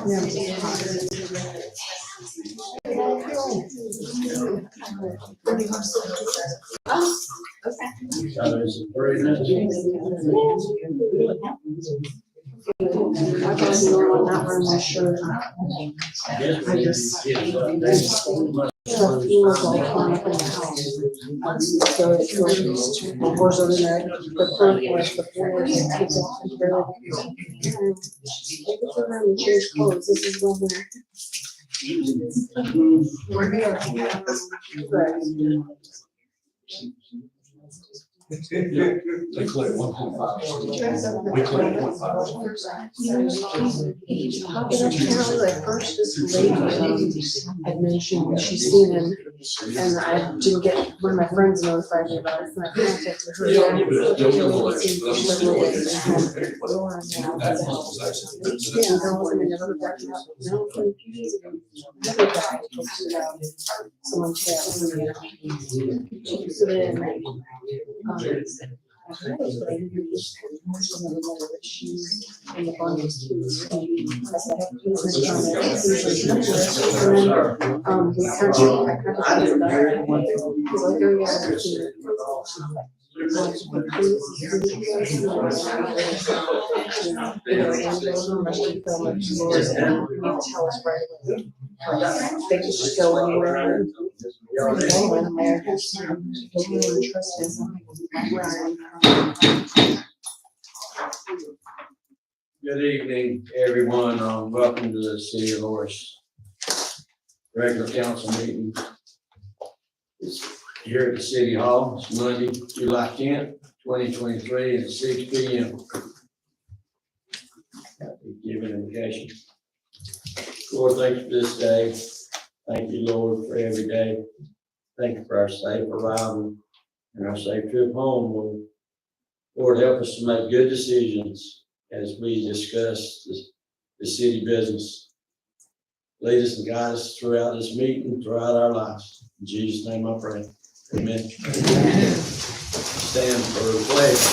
I got no, not wearing my shirt. I just was all torn up in the house. So it's like the doors are in there, the front was the floors and kids off and barely. Take it to them and change clothes. This is one where. They collect 1.5. We collect 0.5. Apparently, like first this lady had mentioned she's seen him, and I didn't get one of my friends notified me about it, and I contacted her. Yeah, but Yeah, they'll there collect. wasn't another back up. No, for a few days ago. Another guy posted about someone chat. So then, and the bundles too. I said, I have please make sure that we contacted about it. Because like during they just go anywhere. Good evening, everyone. Welcome to the City of Loris regular council meeting. It's here at the City Hall. It's Monday, July 10th, 2023 at 6 p.m. Give an indication. Lord, thank you for this day. Thank you, Lord, for every day. Thank you for our safe arrival and our safe trip home, Lord. Lord, help us to make good decisions as we discuss the city business. Lead us and guide us throughout this meeting, throughout our lives. In Jesus' name I pray. Amen. Stand for the pledge.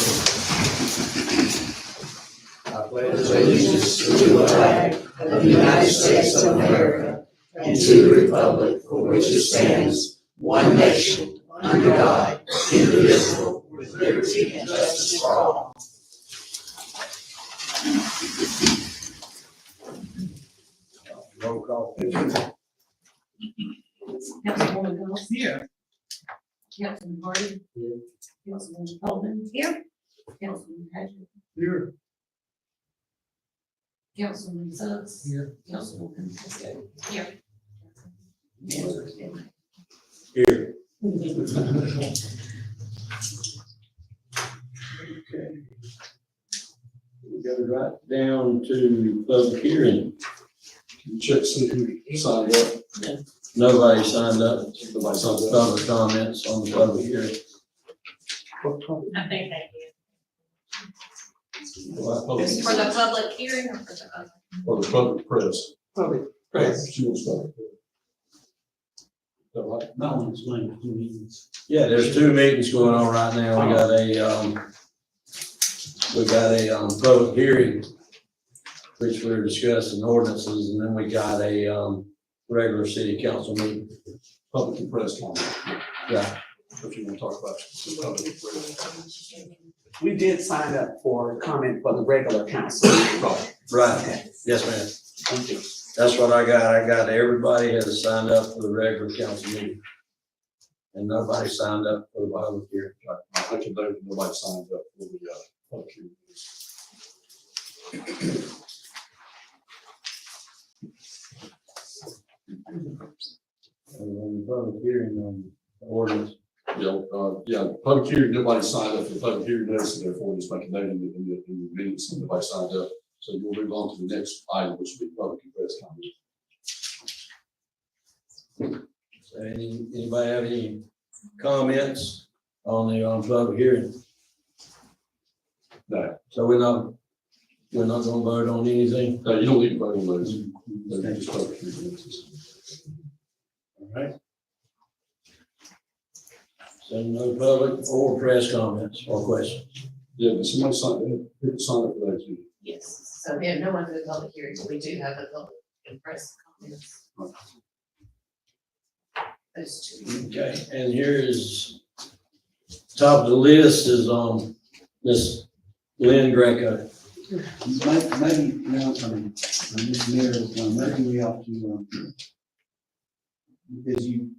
I pledge allegiance to the flag of the United States of America and to the republic for which it stands, one nation, under God, indivisible, with liberty and justice for all. Roll call. Councilwoman Wells. Here. Councilman Hardy. Here. Councilman Coleman. Here. Councilman Patrick. Here. Councilman Suggs. Here. Councilwoman Piscopo. Here. Here. Okay. We go right down to public hearing. Check, see who signed up. Nobody signed up. Nobody signed up. Public comments on the public hearing. I think they Well, did. For the public hearing or for the other? For the public press. Public Press. She was done. All right. No one's playing 2 meetings. Yeah, there's 2 meetings going on right now. We got a public hearing, which we're discussing ordinances, and then we got a regular city council meeting. Public and press comment. Yeah. If you want to talk about the public and press. We did sign up for comment for the regular council. Right. Yes, ma'am. Thank you. That's what I got. I got everybody has signed up for the regular council meeting. And nobody signed up for the public hearing. I can note that nobody signed up for the public hearing. And on the public hearing on the ordinance. Yeah, public hearing, nobody signed up for the public hearing notice, and therefore just make a note in the minutes, and nobody signed up. So we'll move on to the next item, which will be public and press comment. So anybody have any comments on the public hearing? No. So we're not gonna vote on anything? No, you don't need to vote on those. They're just public hearing notices. All right. So no public or press comments or questions? Yeah, but somebody sign up for those. Yes, so we have no one for the public hearing, but we do have a public and press comments. Those two. Okay, and here is, top of the list is, Miss Lynn Greco. Maybe, Ms. Mayor, maybe we ought to, because you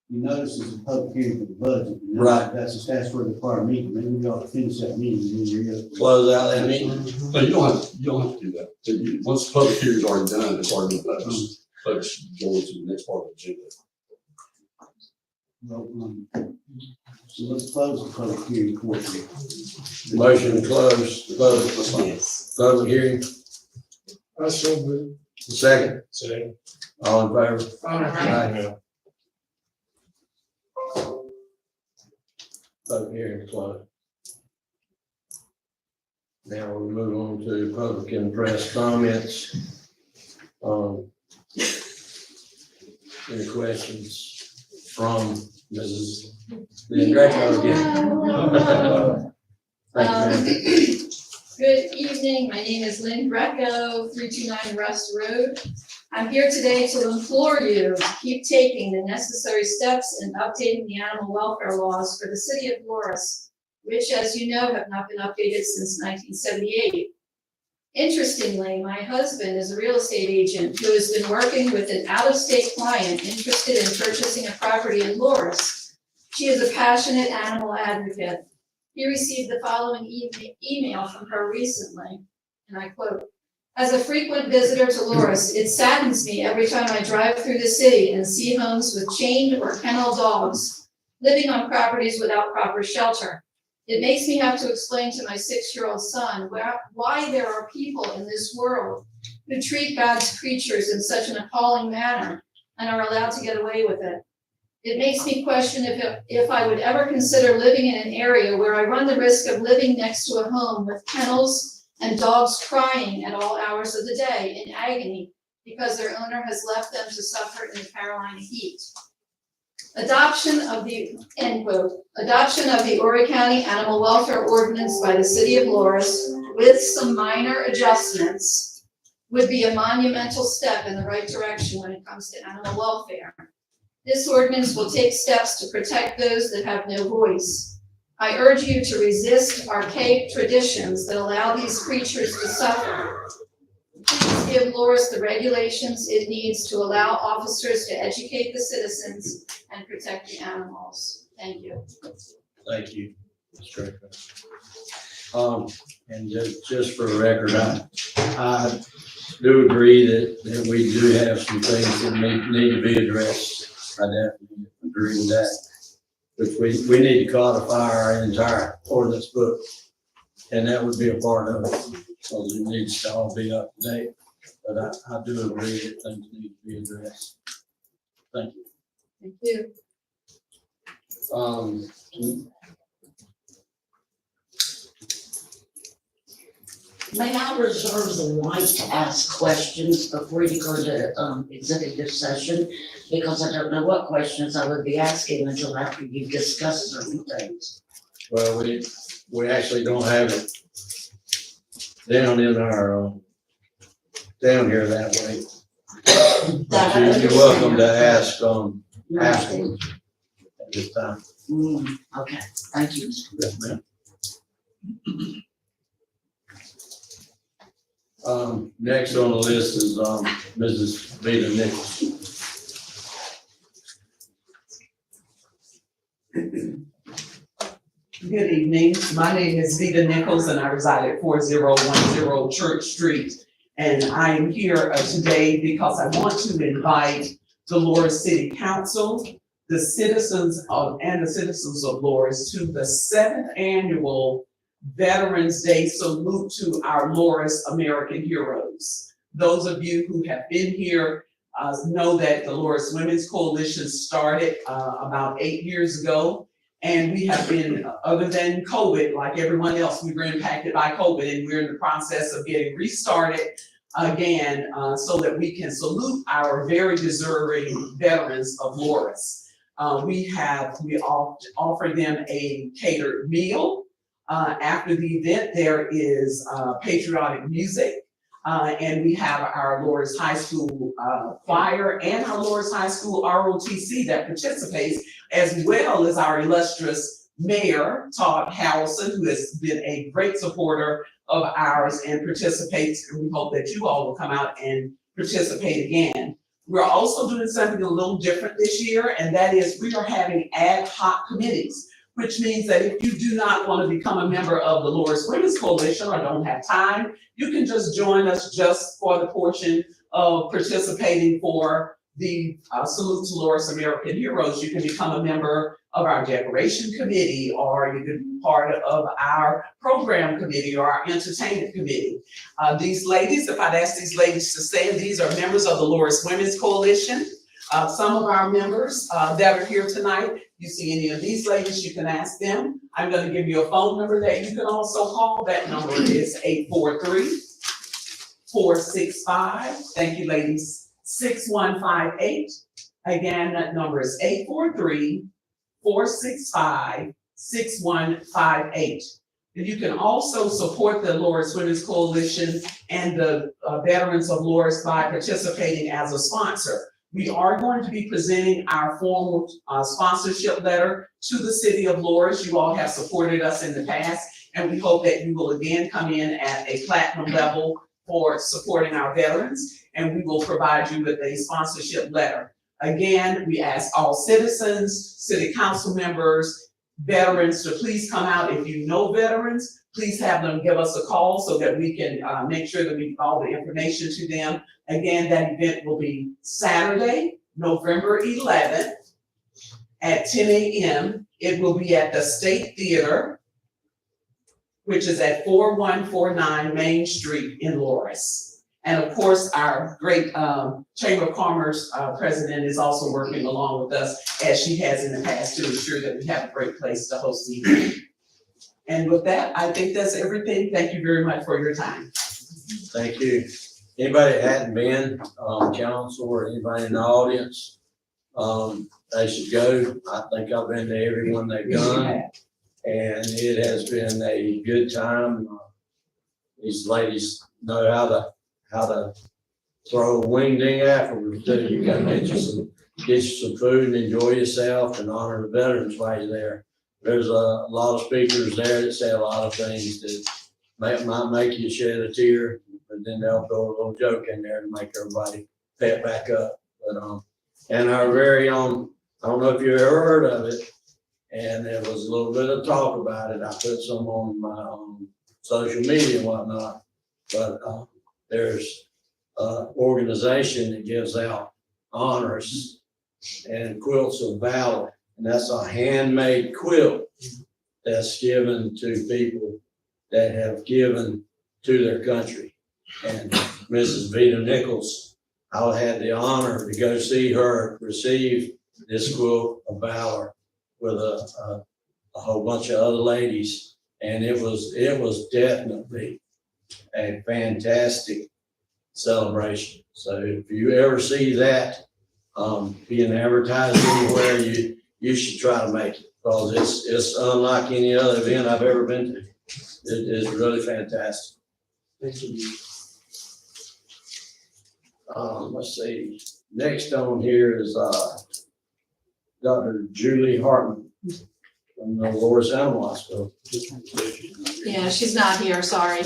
notice it's a public hearing for the budget. and Right. That's a statutory required meeting, maybe we ought to finish that meeting, and then you're. Close out that meeting. No, you don't have to do that. Once the public hearing's already done, it's already been published. Folks go to the next part of the agenda. Well, so let's close the public hearing portion. Motion to close, That's fine. Yes. public hearing. I so move. Second, Second. all in favor? Aye. Public hearing closed. Now we'll move on to public and press comments. Any questions from Mrs. Lynn Greco again? Thank you, ma'am. Good evening, my name is Lynn Greco, 329 Rust Road. I'm here today to implore you to keep taking the necessary steps in updating the animal welfare laws for the city of Loris, which, as you know, have not been updated since 1978. Interestingly, my husband is a real estate agent who has been working with an out-of-state client interested in purchasing a property in Loris. She is a passionate animal advocate. He received the following email from her recently, and I quote, "As a frequent visitor to Loris, it saddens me every time I drive through the city and see homes with chained or kennel dogs living on properties without proper shelter. It makes me have to explain to my 6-year-old son why there are people in this world who treat God's creatures in such an appalling manner and are allowed to get away with it. It makes me question if I would ever consider living in an area where I run the risk of living next to a home with kennels and dogs crying at all hours of the day in agony because their owner has left them to suffer in the Carolina heat. Adoption of the," end quote, "adoption of the Horry County Animal Welfare Ordinance by the City of Loris with some minor adjustments would be a monumental step in the right direction when it comes to animal welfare. This ordinance will take steps to protect those that have no voice. I urge you to resist archaic traditions that allow these creatures to suffer. Please give Loris the regulations it needs to allow officers to educate the citizens and protect the animals. Thank you." Thank you, Ms. Greco. And just for the record, I do agree that we do have some things that need to be addressed. I definitely agree with that. Which we need to codify our entire ordinance book, and that would be a part of it. So it needs to all be up to date, but I do agree that things need to be addressed. Thank you. Thank you. May I reserve the right to ask questions before you go to executive session? Because I don't know what questions I would be asking until after you've discussed certain things. Well, we actually don't have it down in our, down here that way. That I But you're welcome to understand. ask afterwards at this time. Okay, thank you. Yes, ma'am. Next on the list is, Mrs. Vita Nichols. Good evening. My name is Vita Nichols and I reside at 4010 Church Street. And I am here today because I want to invite the Loris City Council, the citizens of Loris to the 7th annual Veterans Day salute to our Loris American heroes. Those of you who have been here know that the Loris Women's Coalition started about 8 years ago. And we have been, other than COVID, like everyone else, we were impacted by COVID, and we're in the process of getting restarted again so that we can salute our very deserving veterans of Loris. We offer them a catered meal. After the event, there is patriotic music. And we have our Loris High School choir and our Loris High School ROTC that participates, as well as our illustrious mayor, Todd Harrelson, who has been a great supporter of ours and participates. And we hope that you all will come out and participate again. We're also doing something a little different this year, and that is we are having ad hoc committees, which means that if you do not want to become a member of the Loris Women's Coalition or don't have time, you can just join us just for the portion of participating for the Salute to Loris American Heroes. You can become a member of our decoration committee, or you can be part of our program committee or our entertainment committee. These ladies, if I'd ask these ladies to stand, these are members of the Loris Women's Coalition. Some of our members that are here tonight, you see any of these ladies, you can ask them. I'm gonna give you a phone number that you can also call. That number is 843-465, thank you ladies, 6158. Again, that number is 843-465-6158. And you can also support the Loris Women's Coalition and the veterans of Loris by participating as a sponsor. We are going to be presenting our formal sponsorship letter to the city of Loris. You all have supported us in the past, and we hope that you will again come in at a platinum level for supporting our veterans, and we will provide you with a sponsorship letter. Again, we ask all citizens, city council members, veterans to please come out. If you know veterans, please have them give us a call so that we can make sure that we give all the information to them. Again, that event will be Saturday, November 11th at 10 a.m. It will be at the State Theater, which is at 4149 Main Street in Loris. And of course, our great Chamber of Commerce president is also working along with us, as she has in the past, to ensure that we have a great place to host the event. And with that, I think that's everything. Thank you very much for your time. Thank you. Anybody that hadn't been on council or anybody in the audience, they should go. I think I've been to everyone they've done, and it has been a good time. These ladies know how to throw a wing ding afterwards too. You gotta get you some food and enjoy yourself and honor the veterans while you're there. There's a lot of speakers there that say a lot of things that might make you shed a tear, but then they'll throw a little joke in there to make everybody pep back up. But and our very own, I don't know if you ever heard of it, and there was a little bit of talk about it. I put some on my social media and whatnot, but there's an organization that gives out honors and quilts of valor, and that's a handmade quilt that's given to people that have given to their country. And Mrs. Vita Nichols, I had the honor to go see her receive this quilt of valor with a whole bunch of other ladies, and it was definitely a fantastic celebration. So if you ever see that being advertised anywhere, you should try to make it, because it's unlike any other event I've ever been to. It is really fantastic. Thank you. Let's see. Next on here is Dr. Julie Hartman from the Loris Animal Hospital. Yeah, she's not here, sorry.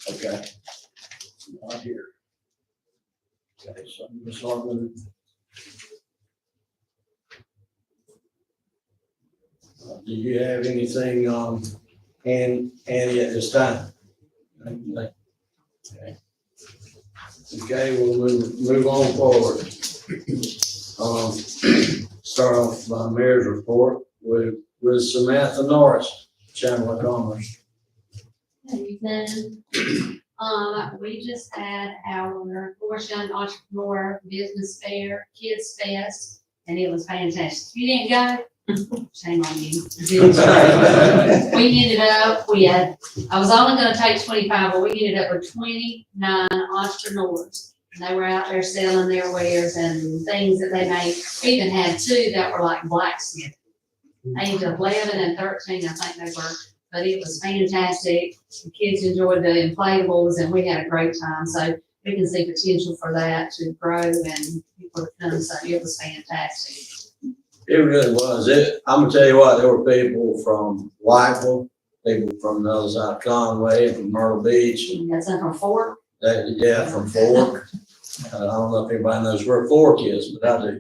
Okay. Not here. Okay, so Ms. Hartman. Do you have anything handy at this time? Okay. Okay, we'll move on forward. Start off my mayor's report with Samantha Norris, Chamber of Commerce. Good evening. We just had our Force Young Entrepreneur Business Fair, Kids Fest, and it was fantastic. You didn't go? Shame on you. We ended up, I was only gonna take 25, but we ended up with 29 entrepreneurs. And they were out there selling their wares and things that they made. We even had 2 that were like blacksmith. Age of 11 and 13, I think they were. But it was fantastic. The kids enjoyed the inflatables and we had a great time. So we can see potential for that to grow and people to come, so it was fantastic. It really was. I'm gonna tell you what, there were people from Whiteville, people from the other side of Conway, from Myrtle Beach, And that's from Fort. from Fork. I don't know if anybody knows where Fork is, but I do.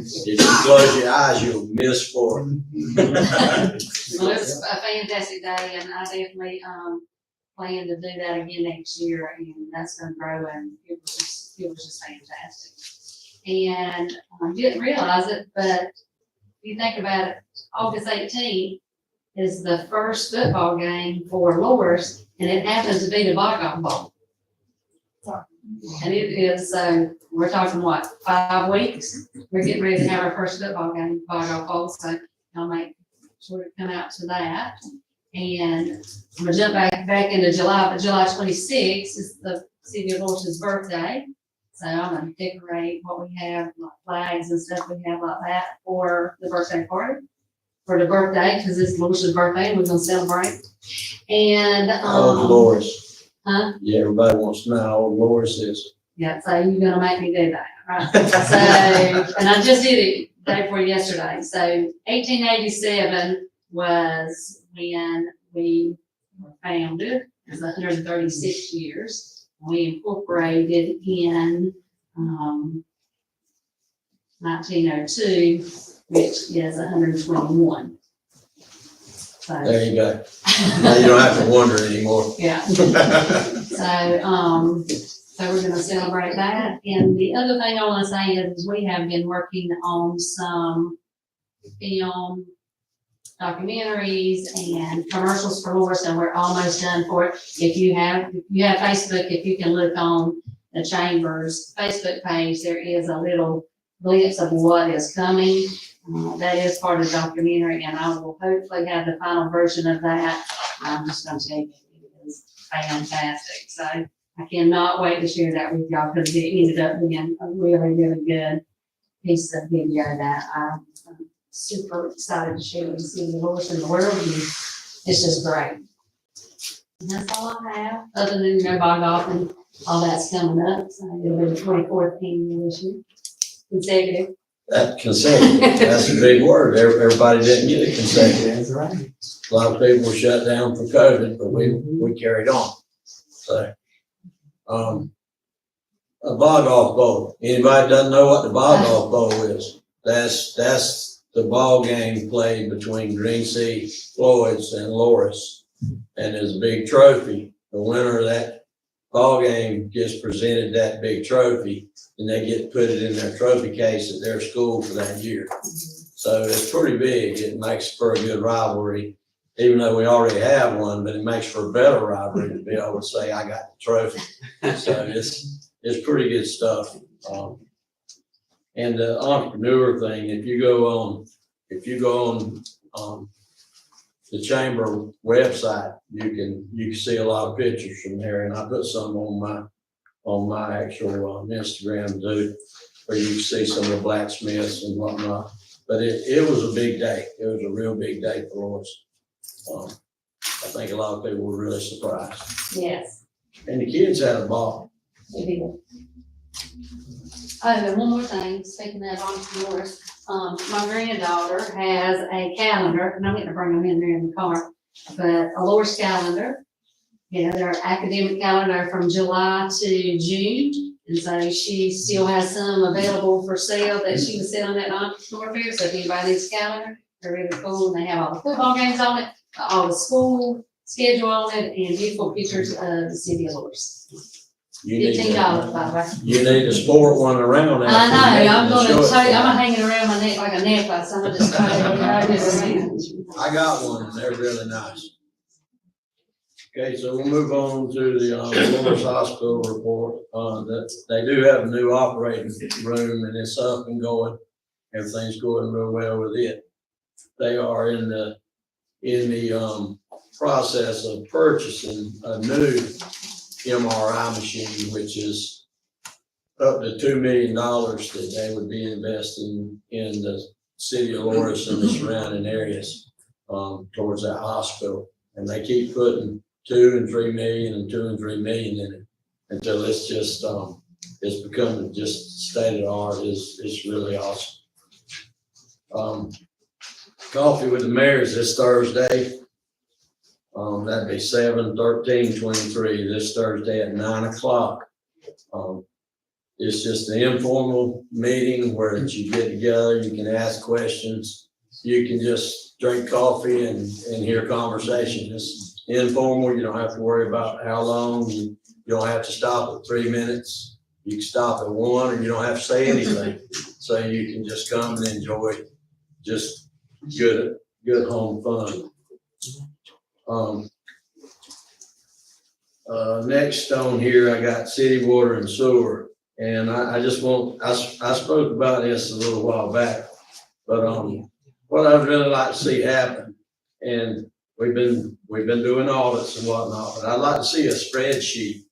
If you close your eyes, you'll miss Fork. Well, it was a fantastic day, and I definitely, plan to do that again next year, and that's gonna grow, and it was just fantastic. And I didn't realize it, but if you think about it, August 18th is the first football game for Loris, and it happens to be the Bogart Bowl. And it is, we're talking what, 5 weeks? We're getting ready to have our first football game, Bogart Bowl, so I'll make sure to come out to that. And I'm gonna jump back into July, but July 26th is the City of Loris's birthday. So I'm gonna decorate what we have, like flags and stuff we have like that for the birthday party. For the birthday, because it's Loris's birthday, and we're gonna celebrate. And, How old Loris? huh? Yeah, everybody wants to know how old Loris is. Yeah, so you're gonna make me do that, right? So, and I just did it day before yesterday. So 1887 was when we were founded. It's 136 years. We incorporated in 1902, which is 121. So, There you go. Now you don't have to wonder anymore. yeah. So we're gonna celebrate that. And the other thing I wanna say is we have been working on some film documentaries and commercials for Loris, and we're almost done for it. If you have Facebook, if you can look on the Chamber's Facebook page, there is a little glimpse of what is coming. That is part of the documentary, and I will hopefully have the final version of that. I'm just gonna tell you, it is fantastic. So I cannot wait to share that with y'all, because it ended up being a really, really good piece of video that I'm super excited to share with the Loris in the world. And it's just great. And that's all I have, other than Bog Off and all that's coming up. So it'll be the 24th annual this year, consecutive. That consecutive, that's a big word. Everybody didn't get it consecutive. That's right. A lot of people were shut down for COVID, but we carried on. So, a Bog Off Bowl. Anybody doesn't know what the Bog Off Bowl is? That's the ball game played between Green Sea Floyd's and Loris. And there's a big trophy. The winner of that ball game gets presented that big trophy, and they get to put it in their trophy case at their school for that year. So it's pretty big. It makes for a good rivalry, even though we already have one, but it makes for a better rivalry to be able to say, I got the trophy. So it's pretty good stuff. And the entrepreneur thing, if you go on the Chamber website, you can see a lot of pictures from there, and I put some on my actual Instagram too, where you can see some of the blacksmiths and whatnot. But it was a big day. It was a real big day for us. I think a lot of people were really surprised, Yes. and the kids had a ball. It is. Oh, and one more thing, speaking of entrepreneurs, my granddaughter has a calendar, and I'm going to bring them in there in the car, but a Loris calendar. You know, their academic calendar from July to June, and so she still has some available for sale that she was selling at Entrepreneur Fair. So if anybody needs a calendar, they're really cool, and they have all the football games on it, all the school schedule on it, and beautiful pictures of the city of Loris. You need $15, by the way. You need to sport one around. I after know, you I'm make gonna the short tell you, I'm time. gonna hang it around my neck like a necklace, I'm gonna just try to. I got one, and they're really nice. Okay, so we'll move on to the Loris Hospital report. That they do have a new operating room, and it's up and going. Everything's going real well with it. They are in the process of purchasing a new MRI machine, which is up to $2 million that they would be investing in the city of Loris and the surrounding areas towards that hospital. And they keep putting 2 and 3 million and 2 and 3 million in it until it's just, it's becoming just state of the art is really awesome. Coffee with the Mayors this Thursday. That'd be 7/13/23, this Thursday at 9 o'clock. It's just an informal meeting where you get together, you can ask questions. You can just drink coffee and hear conversation. It's informal. You don't have to worry about how long. You don't have to stop at 3 minutes. You can stop at 1 and you don't have to say anything. So you can just come and enjoy just good home fun. Next on here, I got city water and sewer. And I spoke about this a little while back, but, what I'd really like to see happen, and we've been doing audits and whatnot, but I'd like to see a spreadsheet.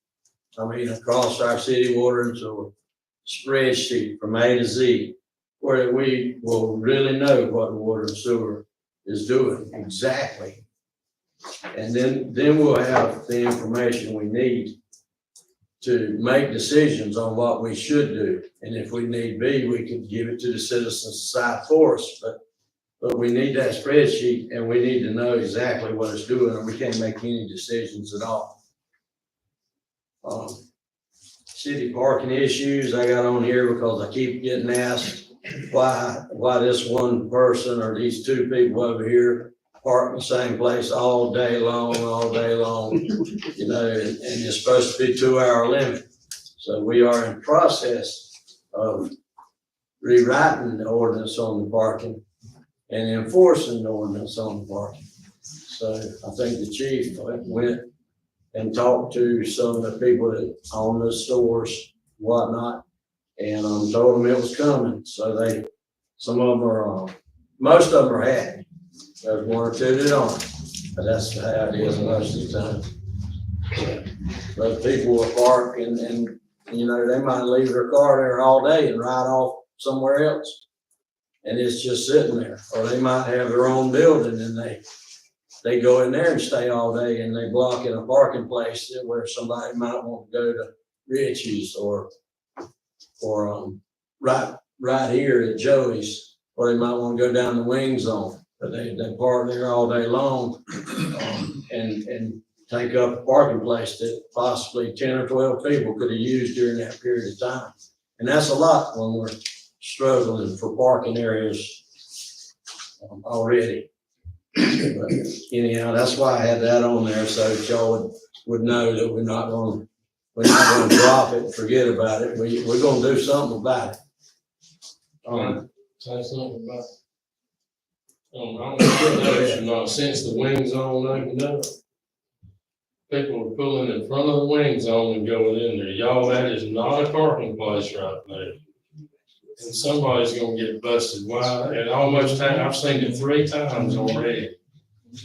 I mean, across our city water and sewer, spreadsheet from A to Z, where we will really know what the water and sewer is doing exactly. And then we'll have the information we need to make decisions on what we should do. And if we need be, we could give it to the citizen society for us, but we need that spreadsheet and we need to know exactly what it's doing, or we can't make any decisions at all. City parking issues I got on here because I keep getting asked why this one person or these 2 people over here park in the same place all day long, you know, and it's supposed to be 2-hour limit. So we are in process of rewriting the ordinance on the parking and enforcing the ordinance on the parking. So I think the chief went and talked to some of the people that own the stores, whatnot, and told them it was coming. So some of them are, most of them are happy. There's 1 or 2 that aren't, but that's how it is most of the time. But people will park and you know, they might leave their car there all day and ride off somewhere else. And it's just sitting there. Or they might have their own building and they go in there and stay all day and they block in a parking place where somebody might want to go to Richie's or right here at Joey's, or they might want to go down the wing zone. But they park there all day long and take up a parking place that possibly 10 or 12 people could have used during that period of time. And that's a lot when we're struggling for parking areas already. But anyhow, that's why I had that on there, so that y'all would know that we're not going to drop it and forget about it. We're going to do something about it. Say something about, I don't know, since the wing zone opened up, people are pulling in front of the wing zone and going in there. Y'all, that is not a parking place right there. And somebody's gonna get busted. Why? And almost, I've seen it 3 times already.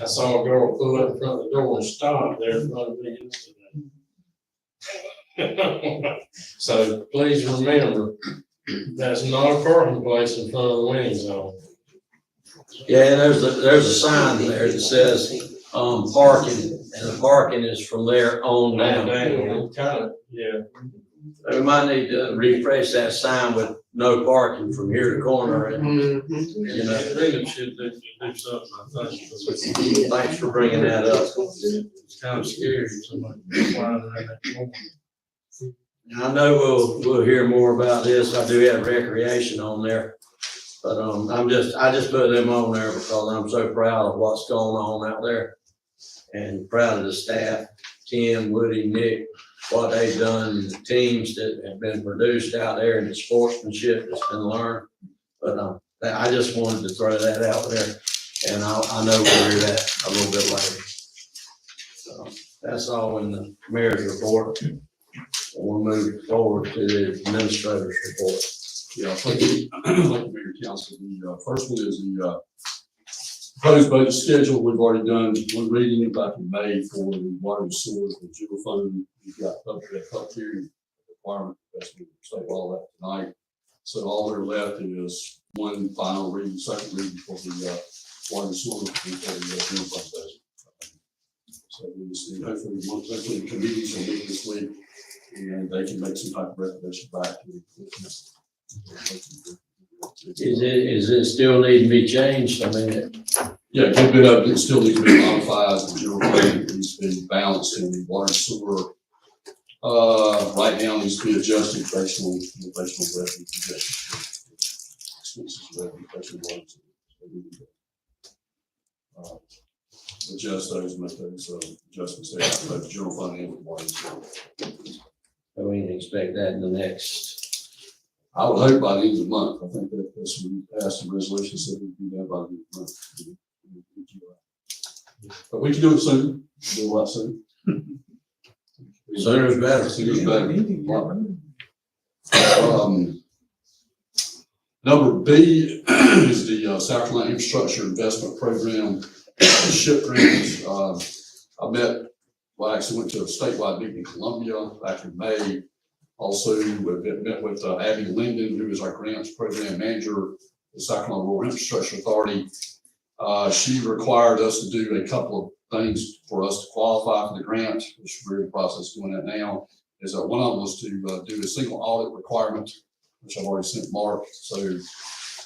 I saw a girl pull up in front of the door and stop there in front of me yesterday. So please remember, that's not a parking place in front of the wing zone. Yeah, there's a sign there that says, parking, and the parking is from there on down. Kind of, yeah. We might need to refresh that sign with no parking from here to corner and, you know. I think it should do something, I think. Thanks for bringing that up. It's kind of scary, somebody flying around that corner. I know we'll hear more about this. I do have recreation on there. But, I just put them on there because I'm so proud of what's going on out there. And proud of the staff, Tim, Woody, Nick, what they've done, the teams that have been produced out there and the sportsmanship that's been learned. But, I just wanted to throw that out there. And I know we'll hear that a little bit later. So that's all in the mayor's report. We'll move forward to the administrator's report. Yeah, thank you, Mayor Council. The first one is the proposed budget schedule. We've already done one reading back in May for the water and sewer and general fund. We've got public hearing requirement. That's going to say all that tonight. So all that are left is one final reading, second reading for the water and sewer and for the general fund budget. So So we just need, hopefully the committees will meet this week and they can make some type of recommendation back to the. Is it still need to be changed? I mean, Yeah, a good bit of it still needs to be modified, the general fund needs to be balanced in the water and sewer. Right now needs to be adjusted based on revenue projections. Expenses, revenue, based on water and sewer. So we need to, adjust those, make those adjustments there, both the general fund and the water and sewer. so we can expect that in the next. I would hope by the end of the month. I think that that's when we passed the resolution, so we can do that by the end of the month. But we can do it soon, do a lot soon. Sooner is better. Sooner is better. Number B is the South Carolina Infrastructure Investment Program SHIP grant. I actually went to a statewide meeting in Columbia back in May. Also, we've met with Abby Linden, who is our grants program manager, the South Carolina Rural Infrastructure Authority. She required us to do a couple of things for us to qualify for the grant, which we're in the process of doing that now. Is that one of them was to do a single audit requirement, which I've already sent Mark. So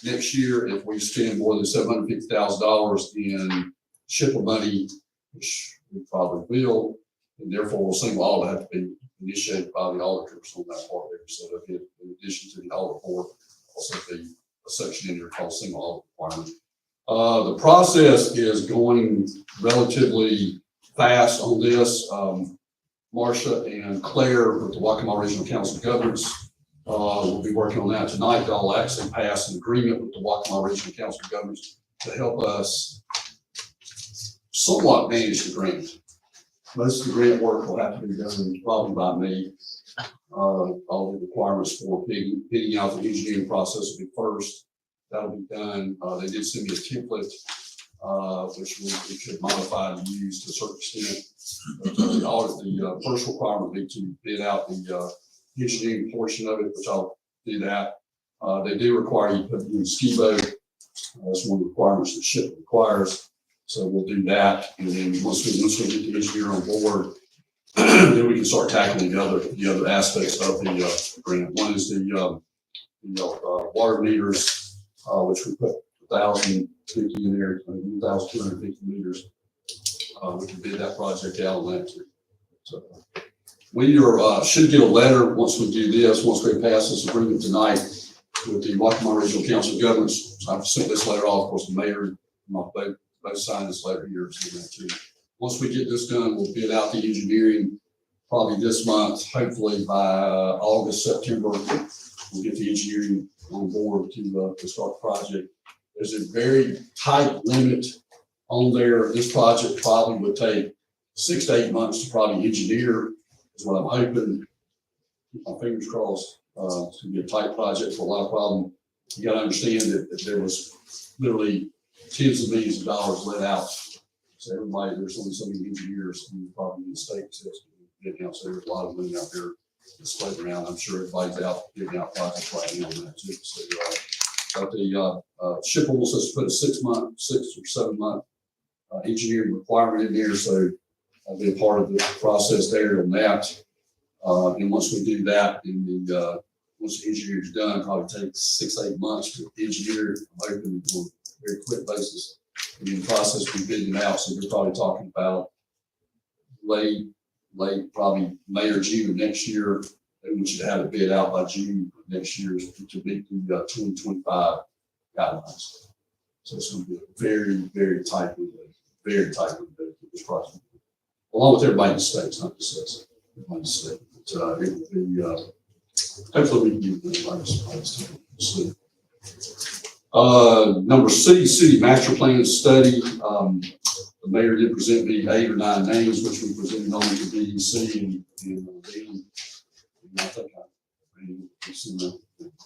next year, if we spend more than $750,000 in SHIPA money, which we probably will, and therefore a single audit have to be initiated by the auditors on that part there. So that in addition to the audit report, also be a section in there called single audit requirement. The process is going relatively fast on this. Marcia and Claire with the Waccamaw Regional Council of Governments will be working on that tonight. They'll actually pass an agreement with the Waccamaw Regional Council of Governments to help us somewhat manage the grant. Most of the grant work will have to be done probably by me. All the requirements for bidding out the engineering process will be first. That'll be done. They did send me a template, which we could modify and use to a certain extent. But the first requirement would be to bid out the engineering portion of it, which I'll do that. They do require you to put in SCIBO. That's one of the requirements that SHIP requires. So we'll do that, and then once we get the engineer on board, then we can start tackling the other aspects of the grant. One is the water meters, which we put 1,050 in there, 1,250 meters. We can bid that project out on that too. So we should get a letter once we do this, once we pass this agreement tonight with the Waccamaw Regional Council of Governments. So I've sent this letter off, of course, the mayor and both sign this letter here. So that too. Once we get this done, we'll bid out the engineering probably this month. Hopefully by August, September, we'll get the engineering on board to start the project. There's a very tight limit on there. This project probably would take 6 to 8 months to probably engineer, is what I'm hoping. Keep my fingers crossed. It's gonna be a tight project for a lot of problem. You gotta understand that there was literally tens of millions of dollars let out. So everybody, there's only so many engineers in probably in the state system. So there's a lot of money out there that's floating around. I'm sure everybody's out giving out projects right now on that too. So, but the SHIP wants us to put a 6 or 7 month engineering requirement in there. So I'll be a part of the process there on that. And once we do that, and once the engineer's done, probably takes 6 to 8 months to engineer. I'm hoping on a very quick basis. And in the process, we bid them out. So we're probably talking about late, probably May or June of next year. And we should have it bid out by June of next year to meet the 2025 guidelines. So it's going to be a very, very tight window, this project. Along with everybody in the state, not just us, everybody in the state. But it will be, hopefully we can get the number C, city master plan study. The mayor did present me 8 or 9 names, which we presented on to BDC and I think we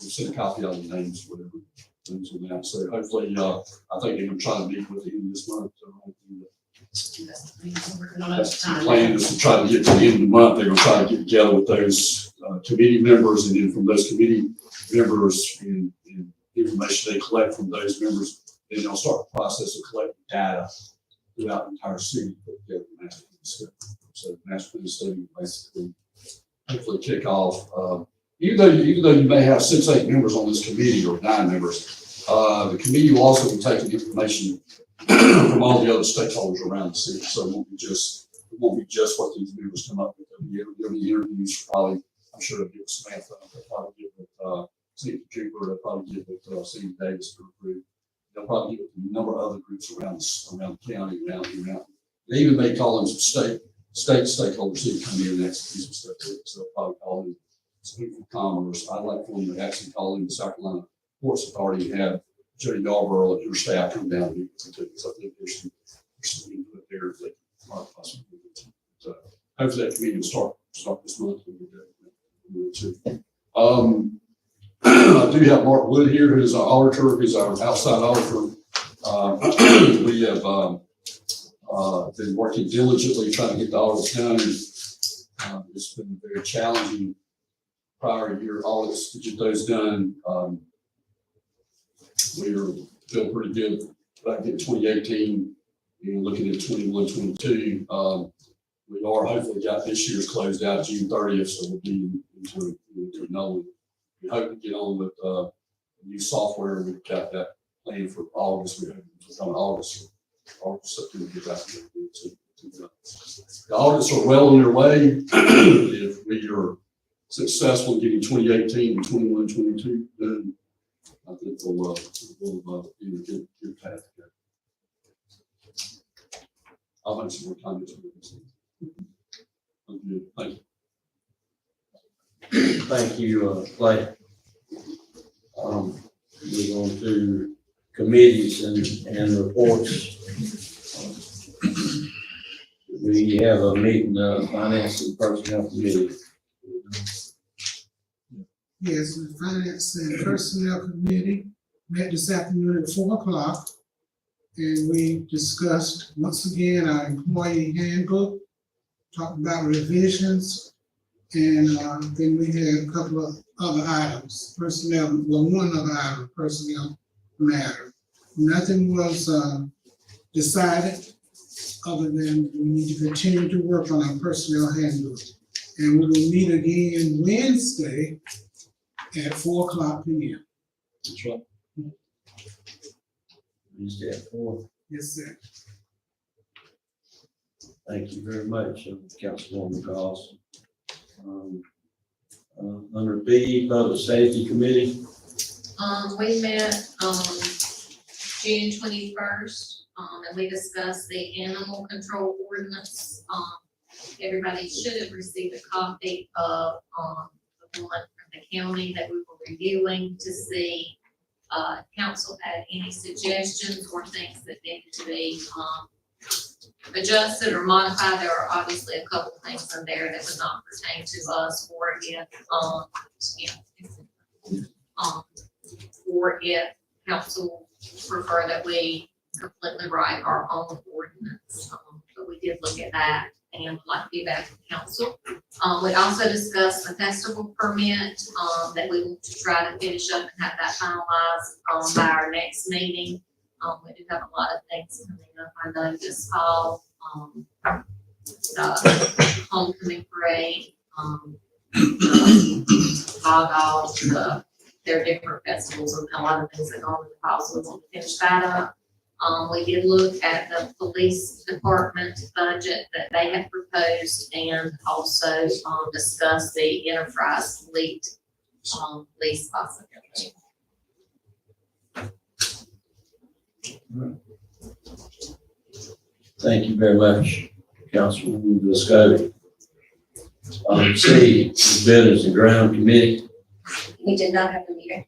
sent a copy of the names, whatever things on that. So hopefully, I think they're going to try to meet with the end of this month. So that's the plan, is to try to get to the end of the month. They're going to try to get together with those committee members, and then from those committee members and information they collect from those members, then they'll start the process of collecting data throughout the entire city. So master plan study will basically hopefully kick off. Even though you may have 6, 8 members on this committee or 9 members, the committee will also be taking information from all the other stakeholders around the city. So it won't be just what these members come up with. There'll be interviews probably, I'm sure they'll get Samantha, they'll probably get with Steve Cooper, they'll probably get with Steve Davis group. They'll probably get with a number of other groups around the county, around here. They even may call in some state stakeholders who come in and actually do some stuff. So they'll probably call in some from Commerce. I'd like for them to actually call in the South Carolina Ports Authority and have Jody Yarborough and your staff come down here too. So I think there's some input there that might possibly do. So hopefully that committee will start this month. I do have Mark Wood here, who's our auditor, who's our outside auditor. We have been working diligently trying to get the audits done. It's been very challenging prior year audits to get those done. We feel pretty good about getting 2018 and looking at 21, 22. We are hopefully got this year's closed out June 30th, so we'll be into knowing. We hope to get on with the new software. We've got that planned for August. We hope to come August, September, get that. The audits are well on their way. If we are successful in getting 2018 and 21, 22 done, I think we'll be in a good path here. I'll make some more comments on this. Thank you. Thank you, Clay. We're on to committees and reports. We have a meeting, Finance and Personnel Committee. Yes, the Finance and Personnel Committee met this afternoon at 4 o'clock. And we discussed, once again, our employee handbook, talked about revisions, and then we had a couple of other items, personnel, well, one other item, personnel matter. Nothing was decided other than we need to continue to work on our personnel handbook. And we will meet again Wednesday at 4 o'clock p.m. That's right. Wednesday at 4. Yes, sir. Thank you very much, Councilwoman Goss. Under B, Public Safety Committee. We met, June 21st, and we discussed the animal control ordinance. Everybody should have received a copy of, the one from the county that we were reviewing to see, council had any suggestions or things that needed to be, adjusted or modified. There are obviously a couple of things in there that would not pertain to us, or if council prefer that we completely write our own ordinance. But we did look at that and would like to be back to council. We also discussed the festival permit, that we want to try to finish up and have that finalized, by our next meeting. We do have a lot of things coming up. I know this fall, the homecoming parade, there are different festivals and a lot of things that go on in the fall, so we want to finish that up. We did look at the police department budget that they had proposed and also discuss the enterprise fleet lease possibility. Thank you very much, Councilwoman Viscovi. C, Buildings and Ground Committee. We did not have a meeting.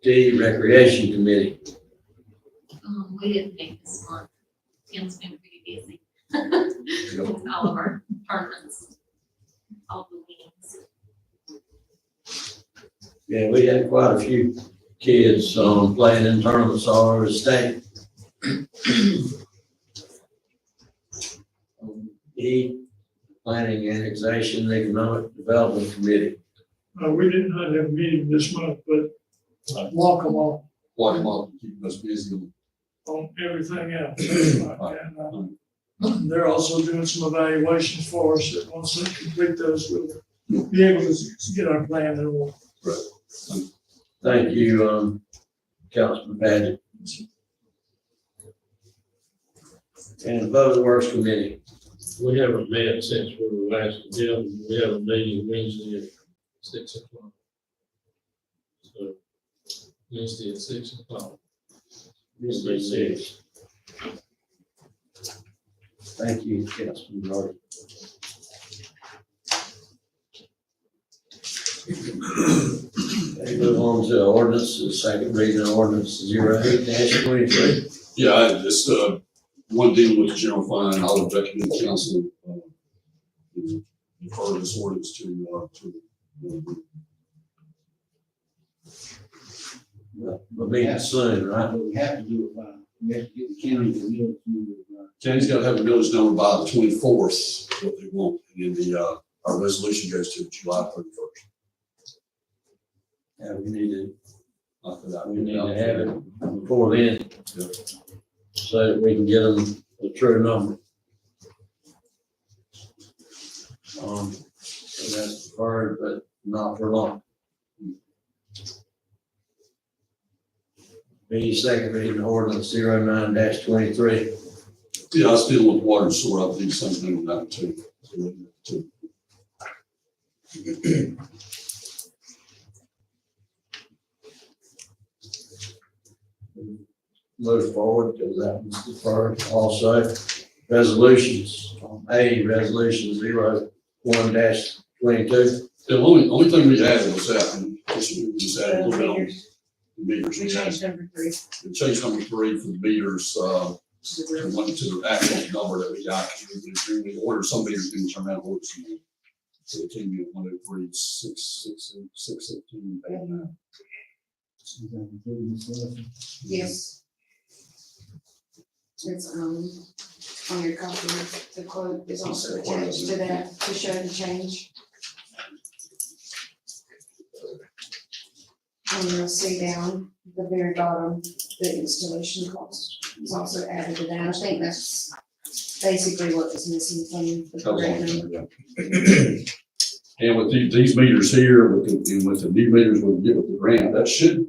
D, Recreation Committee. We didn't meet this month. Tim's been pretty busy with all of our tournaments, all the meetings. Yeah, we had quite a few kids playing in tournaments all over the state. E, Planning, Annexation, and Economic Development Committee. We did not have a meeting this month, but walk them all Walk them up, keeping us busy. on everything else. And, they're also doing some evaluations for us, that once they complete those, we'll be able to get our plan in order. Thank you, Councilman Paget. And Public Works Committee. We haven't met since we were last together. We have a meeting Wednesday at 6 o'clock. So, Wednesday at 6 o'clock. Wednesday, 6. Thank you, Councilman Norton. Okay, move on to ordinance, the second reading of ordinance 08-23. Yeah, I just, one dealing with the general fund, I would recommend council, refer this ordinance to. We'll meet soon, right? But we have to do it by, we have to get the county to know County's got to have a village number by the 24th, what they want, and then our resolution goes to July 31st. Yeah, we need to, Not that I- we need to have it before then, Yeah. so that we can get them the true number. So that's preferred, but not for long. Be second reading ordinance 09-23. Yeah, I was dealing with water and sewer, I'll do the same thing with that too. Move forward, because that was deferred also. Resolutions, resolution 01-22. The only thing we added was that, and we just added a little bit on the meters. We changed number 3. We changed number 3 for the meters, and went to the actual number that we got. We ordered some meters, didn't turn around and order some more. So it came in at 103,616.89. Yes. It's, on your copy, the quote is also attached to that to show the change. And you'll see down the very bottom, the installation cost is also added to that. I think that's basically what was missing from the correct number. And with these meters here, with the new meters we get with the grant, that should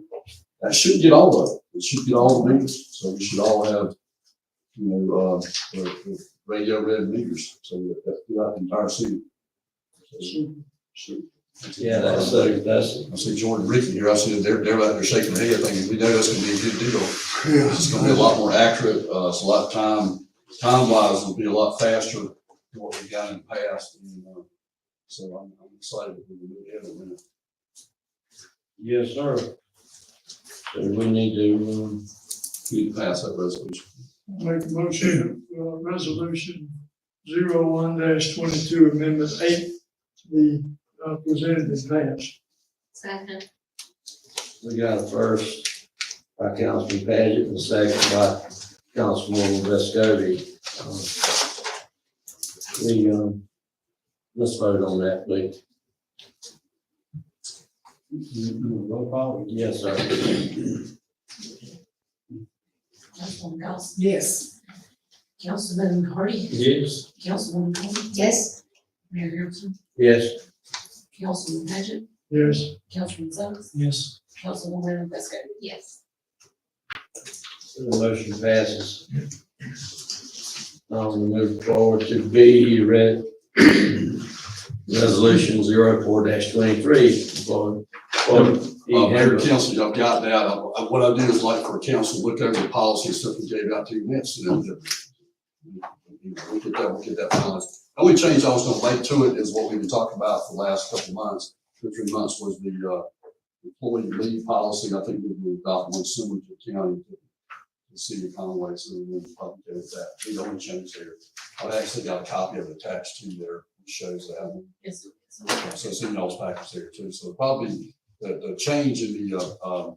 get all of it. It should get all the meters. So we should all have, the radio read meters. So that's throughout the entire city. Yeah, that's. I see Jordan Ricky here. I see they're out there shaking their head thinking, we know that's gonna be a good deal. It's gonna be a lot more accurate. It's a lot of time-wise, it'll be a lot faster than what we've got in the past. And, so I'm excited that we can move ahead with it. Yes, sir. So we need to, We need to pass that resolution. Make a motion, resolution 01-22, amendment 8, to be presented and passed. Second. we got a first by Councilman Paget and a second by Councilwoman Vescovi. Let's vote on that, please. roll call. Yes, sir. Councilwoman Gauss, Yes. Councilman Hardy, Yes. Councilwoman Coleman, Yes. Mayor Harrison, Yes. Councilman Paget, Yes. Councilman Suggs, Yes. Councilwoman Vesco. Yes. The motion passes. Now we move forward to B, resolution 04-23. Mayor and Council, y'all got that. What I do is like for council, look over the policy and stuff we gave out 2 minutes. We'll get that finalized. The only change I was gonna make to it is what we've been talking about for the last couple of months, 2 or 3 months, was the employee leave policy. I think we will adopt one similar to the county, to the city of Conway, so we'll probably go with that. The only change there. I've actually got a copy of it attached to there, which shows that. Yes. So it's in y'all's package there too. So probably the change in the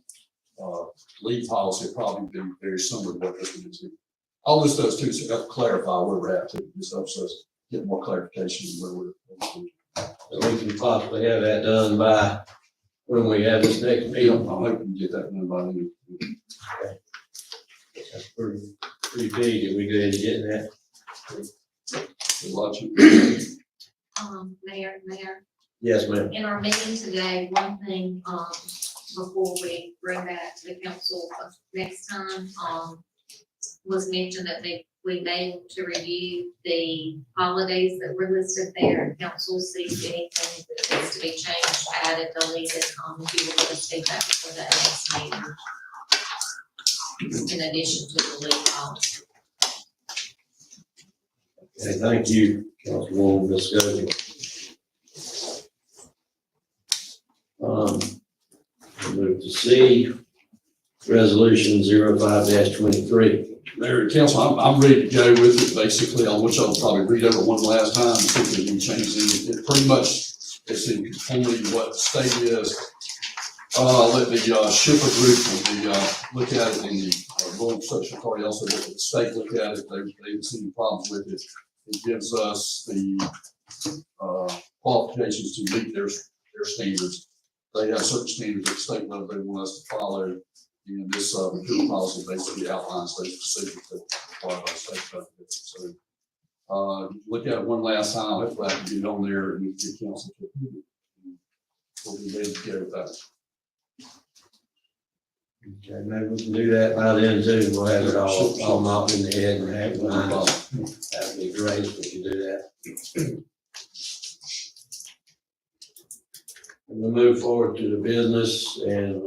leave policy will probably be very similar to what this one is. All this does too, so I got to clarify where we're at too. This helps us get more clarification where we're. So we can possibly have that done by when we have this next I'm meeting. hoping to get that done by then. That's pretty big, and we go ahead and get that. Mayor, Yes, ma'am. in our meeting today, one thing, before we bring that to the council next time, was mentioned that we may want to review the holidays that were listed there. Council sees anything that needs to be changed, added, deleted, if you will give us feedback for that next meeting. In addition to the leave policy. Okay, thank you, Councilwoman Viscosi. We'll move to C, Resolution 05-23. Mayor and council, I'm ready to go with it, basically, on which I'll probably read over one last time, see if there's any changes. It pretty much, it's in conformity with what the state is. Let the shipper group, look at it, and the Rural Construction Authority also let the state look at it. They didn't see any problems with it. It gives us the qualifications to meet their standards. They have certain standards at state level they want us to follow. And this repeal policy basically outlines those procedures that are required by state government. So look at it one last time. Hopefully I can get it on there and get council to approve it. We'll be ready to go with that. Okay, maybe we can do that by then too. We'll have it all knocked in the head and have it behind us. That'd be great if we could do that. And we'll move forward to the business and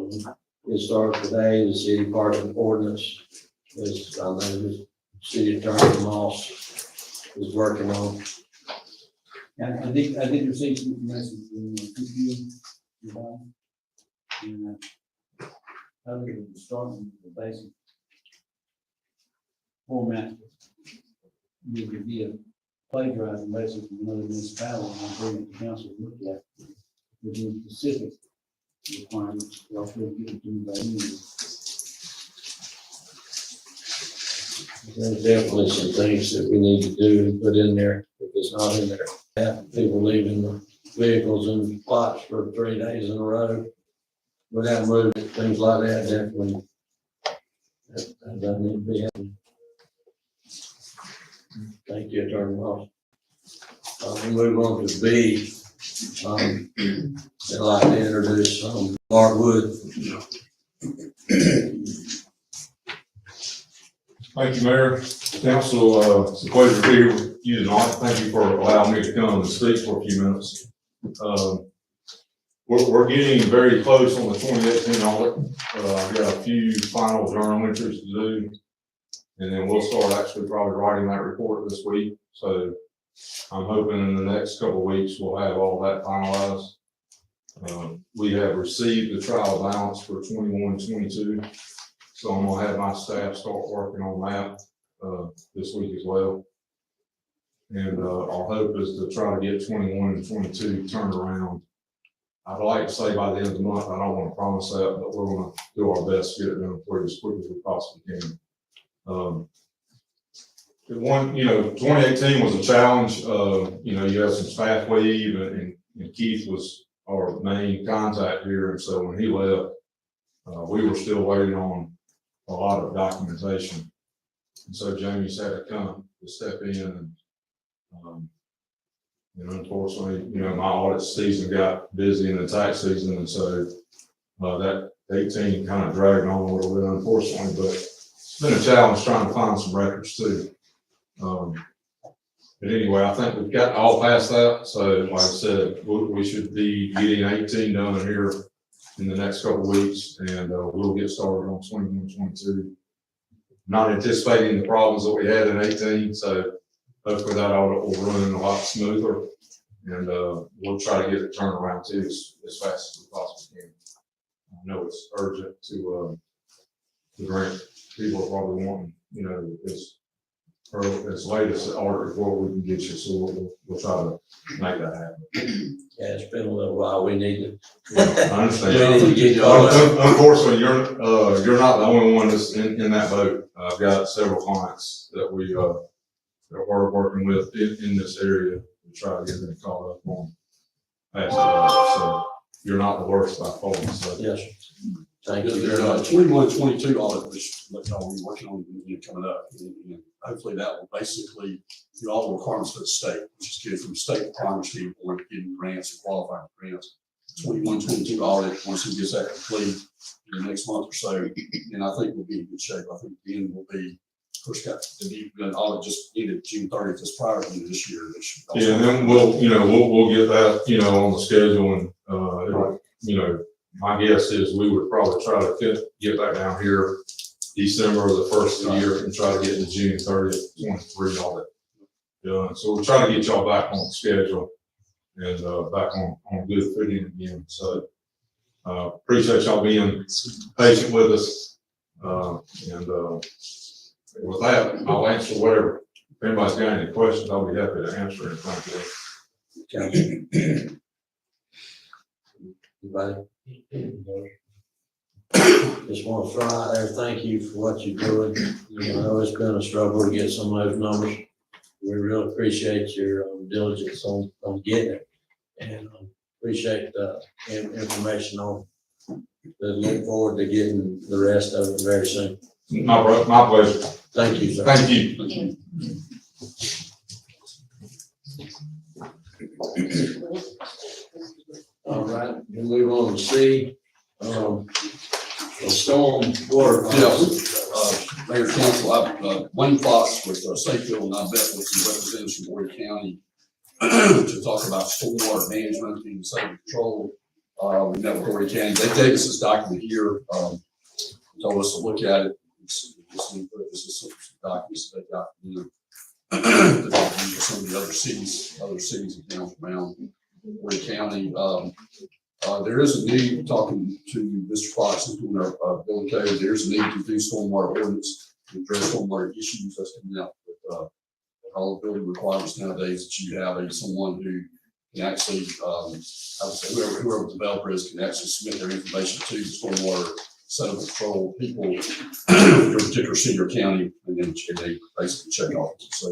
we'll start today, the city park ordinance. As I know the city attorney Moss is working on. And I did receive some message from you, and other than starting the basic format, you could be a plagiarizing basically from another municipality and bring it to council to look at. With the specific requirements, you also get it to by email. There's definitely some things that we need to do and put in there if it's not in there. Have people leaving the vehicles in spots for 3 days in a row without moving, things like that, definitely. That doesn't need to be happening. Thank you, Attorney Moss. We'll move on to B. I'd like to introduce Mark Wood. Thank you, Mayor. Council, it's a pleasure to be here with you tonight. Thank you for allowing me to come and speak for a few minutes. We're getting very close on the 2018 audit. I've got a few final journal entries to do, and then we'll start actually probably writing that report this week. So I'm hoping in the next couple of weeks we'll have all that finalized. We have received the trial balance for 21-22. So I'm gonna have my staff start working on that this week as well. And our hope is to try to get 21 and 22 turned around. I'd like to say by the end of the month. I don't want to promise that, but we're gonna do our best to get it done for you as quick as we possibly can. 2018 was a challenge. You had some staff leave, and Keith was our main contact here, and so when he left, we were still waiting on a lot of documentation. And so Jamie's had to come to step in and unfortunately, my audit season got busy in the tax season. And so that 18 kind of dragged on a little bit, unfortunately, but it's been a challenge trying to find some records too. But anyway, I think we've got all past that. So like I said, we should be getting 18 done here in the next couple of weeks, and we'll get started on 21-22. Not anticipating the problems that we had in 18, so hopefully that audit will run a lot smoother, and we'll try to get it turned around too as fast as we possibly can. I know it's urgent to grant people are probably wanting, as late as the audit report we can get you, so we'll try to make that happen. Yeah, it's been a little while. We need to. I understand. We need to get going. Unfortunately, you're not the only one that's in that boat. I've got several clients that we're working with in this area to try to get them caught up on past. So you're not the worst by far, so. Yes, sir. Thank you There's very a much. 21-22 audit, which like y'all be working on, coming up. And hopefully that will basically do all the requirements for the state, which is good from the state requirements standpoint, getting grants and qualifying for grants. 21-22 audit, once he gets that complete in the next month or so, and I think we'll be in good shape. I think then we'll be, of course, got the new audit just ended June 30th, just prior to this year. Yeah, and then we'll get that, on the schedule and, my guess is we would probably try to get back down here December, the first of the year, and try to get to June 30th, 23 audit done. So we'll try to get y'all back on the schedule and, back on good footing again. So, appreciate y'all being patient with us. And with that, I'll answer whatever. If anybody's got any questions, I'll be happy to answer it. Thank you. Anybody? Just want to throw out there, thank you for what you're doing. I know it's been a struggle to get some of those numbers. We really appreciate your diligence on getting it, and appreciate the information on it. Look forward to getting the rest of it very soon. My pleasure. Thank you, sir. Thank you. All right, we'll move on to C. The storm water. Mayor Council, Wayne Fox with Safeville, and I met with some representatives from Boyd County to talk about stormwater management and site control. We met with Boyd County. They gave us this document here, told us to look at it. This is some documents they got, some of the other cities and towns around Boyd County. There is a need, talking to Mr. Fox, who's doing our building code, there's a need to do stormwater ordinance, to address stormwater issues that's coming out with all the building requirements nowadays, that you have someone who can actually, I would say whoever the developer is can actually submit their information to the stormwater set of control people in a particular city or county, and then they basically check off. So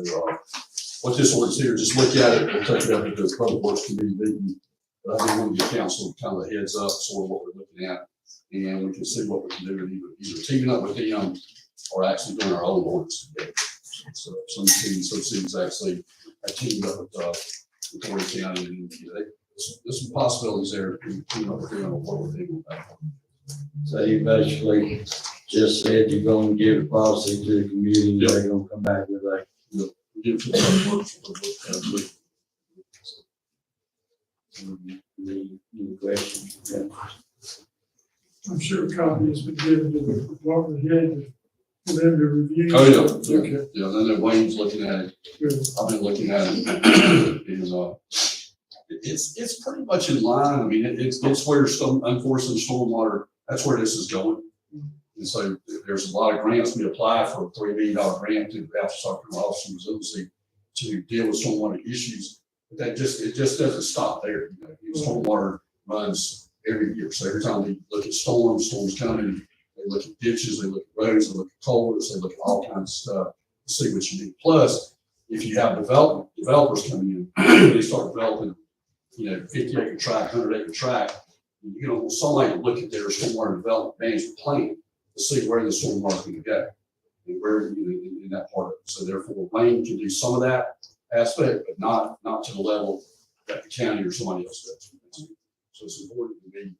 what this ordinance here, just look at it, we'll take it up into the public works committee meeting. But I want to give council kind of a heads up, sort of what we're looking at, and we can see what we can do with either teaming up with them or actually doing our own ordinance together. So some cities actually have teamed up with Boyd County, and there's some possibilities there to team up with them or what we're doing with that. So you basically just said you're going to give a policy to the community, and they're going to come back with a. Give to the work. Any questions? I'm sure a copy has been given to the department head for them to review. Oh, yeah. Okay. Yeah, I know Wayne's looking at it. Good. I've been looking at it. And, it's pretty much in line. I mean, it's where unfortunately stormwater, that's where this is going. And so there's a lot of grants. We apply for a $3 million grant to the Office of Resiliency to deal with stormwater issues. But it just doesn't stop there. Stormwater runs every year. So every time we look at storms coming, they look at ditches, they look at roads, they look at culverts, they look at all kinds of stuff to see what you need. Plus, if you have developers coming in, they start developing, 50-acre tract, 100-acre tract, somebody to look at their stormwater development management plan to see where the stormwater is going to go and where in that part of it. So therefore, Wayne can do some of that aspect, but not to the level that the county or somebody else does. So it's important to be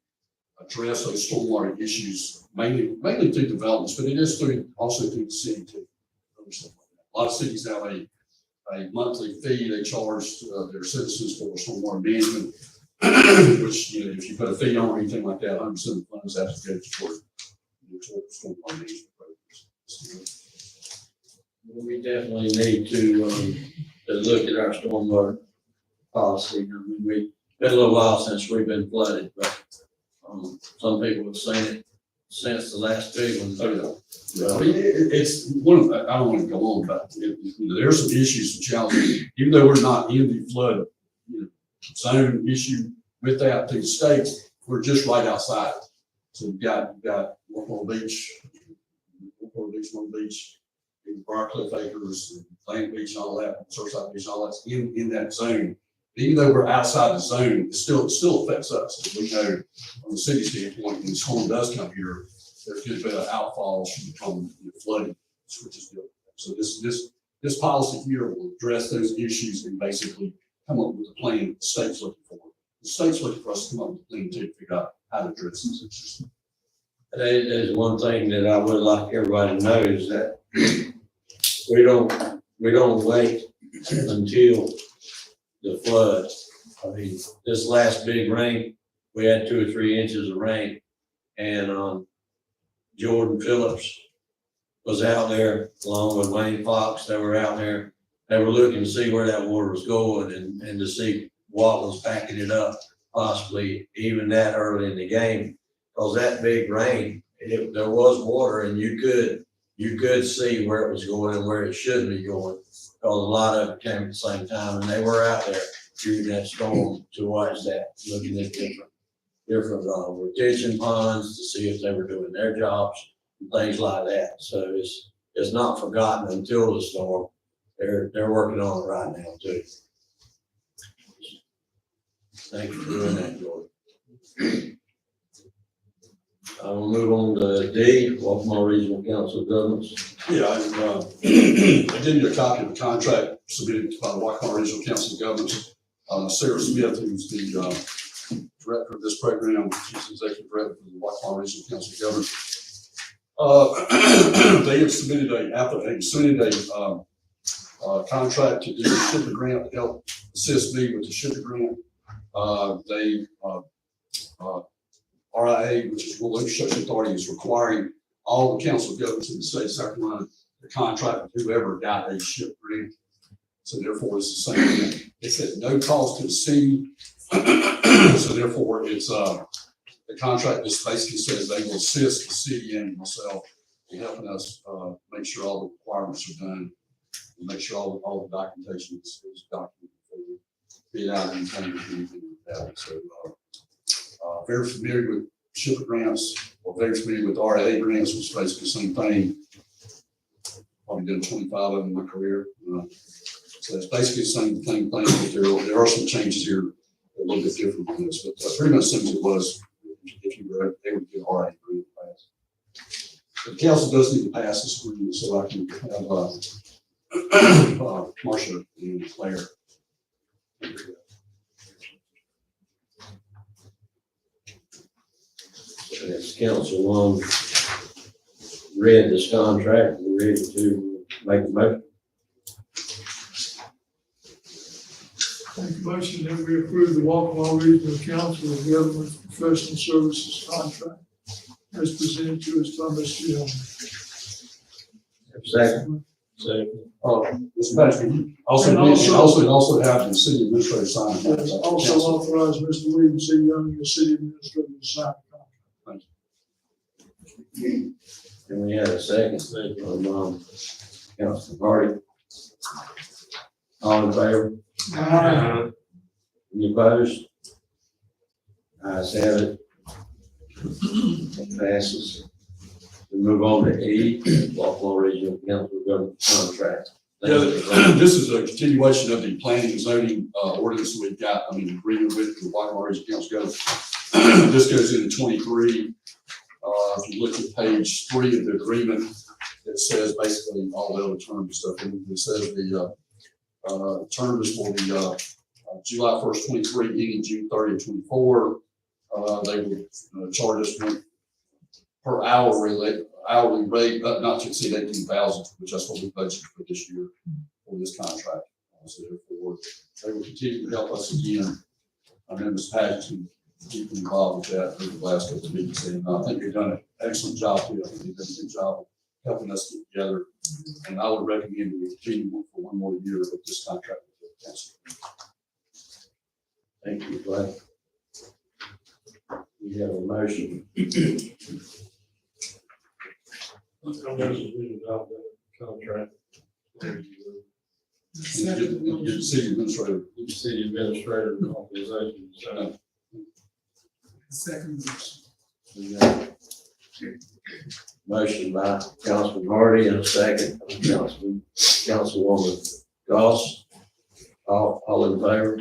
address those stormwater issues mainly through developments, but it is also through the city too. A lot of cities have a monthly fee they charge their citizens for stormwater management, which if you put a fee on or anything like that, 100% of the funds have to go toward stormwater management programs. We definitely need to look at our stormwater policy. I mean, we've been a little while since we've been flooded, but some people have seen it since the last big one. I mean, it's one of the, I don't want to go on, but there are some issues, some challenges, even though we're not in the flood zone issue with that to the state, we're just right outside. So we've got Long Beach, Briarcliff Acres, Land Beach, and all that, Surfside Beach, all that's in that zone. Even though we're outside the zone, it still affects us. We know from the city standpoint, when the storm does come here, there's going to be outfalls from flooding, which is good. So this policy here will address those issues and basically come up with a plan the state's looking for. The state's looking for us to come up with a plan to figure out how to address these issues. There's one thing that I would like everybody to know is that we don't wait until the flood. I mean, this last big rain, we had 2 or 3 inches of rain, and Jordan Phillips was out there along with Wayne Fox. They were out there. They were looking to see where that water was going and to see what was backing it up, possibly even that early in the game. Because that big rain, there was water, and you could see where it was going and where it shouldn't be going. Because a lot of it came at the same time, and they were out there during that storm to watch that, looking at different retention ponds to see if they were doing their jobs and things like that. So it's not forgotten until the storm. They're working on it right now too. Thank you for doing that, Jordan. I will move on to D, Waccamaw Regional Council of Governments. Yeah, I did get a copy of the contract submitted by the Waccamaw Regional Council of Governments. Sarah Smith, who's the director of this program, she's executive director of the Waccamaw Regional Council of Governments. They have submitted a contract to do the SHPA grant to help assist me with the SHPA grant. RIA, which is Rural Infrastructure Authority, is requiring all the council of governments in the state of South Carolina to contract with whoever got a SHPA grant. So therefore, it's the same thing. It's at no cost to the city. So therefore, it's the contract just basically says they will assist the city and myself in helping us make sure all the requirements are done and make sure all the documentation is documented before we bid out anything like that. So very familiar with SHPA grants, or very familiar with RIA grants, which is basically the same thing. Probably done 25 of them in my career. So it's basically the same thing, but there are some changes here a little bit different from this, but pretty much same as it was if you were able to get an RIA grant passed. The council does need to pass this agreement so I can have Marsha and Claire. As Council read this contract, we're ready to make a motion. Make a motion that we approve the Waccamaw Regional Council of Governments Professional Services contract as presented to us by Mr. Young. Second. Mr. Patrick, also have the city administrator sign. Yes, also authorize Mr. William C. Young, the city administrator, to sign the contract. And we had a second from Councilman Hardy. All in favor? Any opposed? Ayes have it. It passes. We move on to E, Waccamaw Regional Council of Government contract. Yeah, this is a continuation of the planning and zoning ordinance that we've got, agreement with the Waccamaw Regional Council of Government. This goes into 23. If you look at page 3 of the agreement, it says basically all the other terms and stuff. And it says the term is for the July 1st, 23, ending June 30th, 24. They will charge us per hourly rate, not to exceed 18,000, which that's what we budgeted for this year for this contract. So therefore, they will continue to help us again. I know Ms. Patterson keep involved with that over the last couple of weeks, and I think they've done an excellent job too. I think they've done a good job of helping us get together. And I would recommend we continue for one more year with this contract with the council. Thank you, Clay. We have a motion. I'm going to adopt that contract. The city administrator. The city administrator authorization. So, Second motion. We got motion by Councilman Hardy and a second by Councilwoman Goss. All in favor?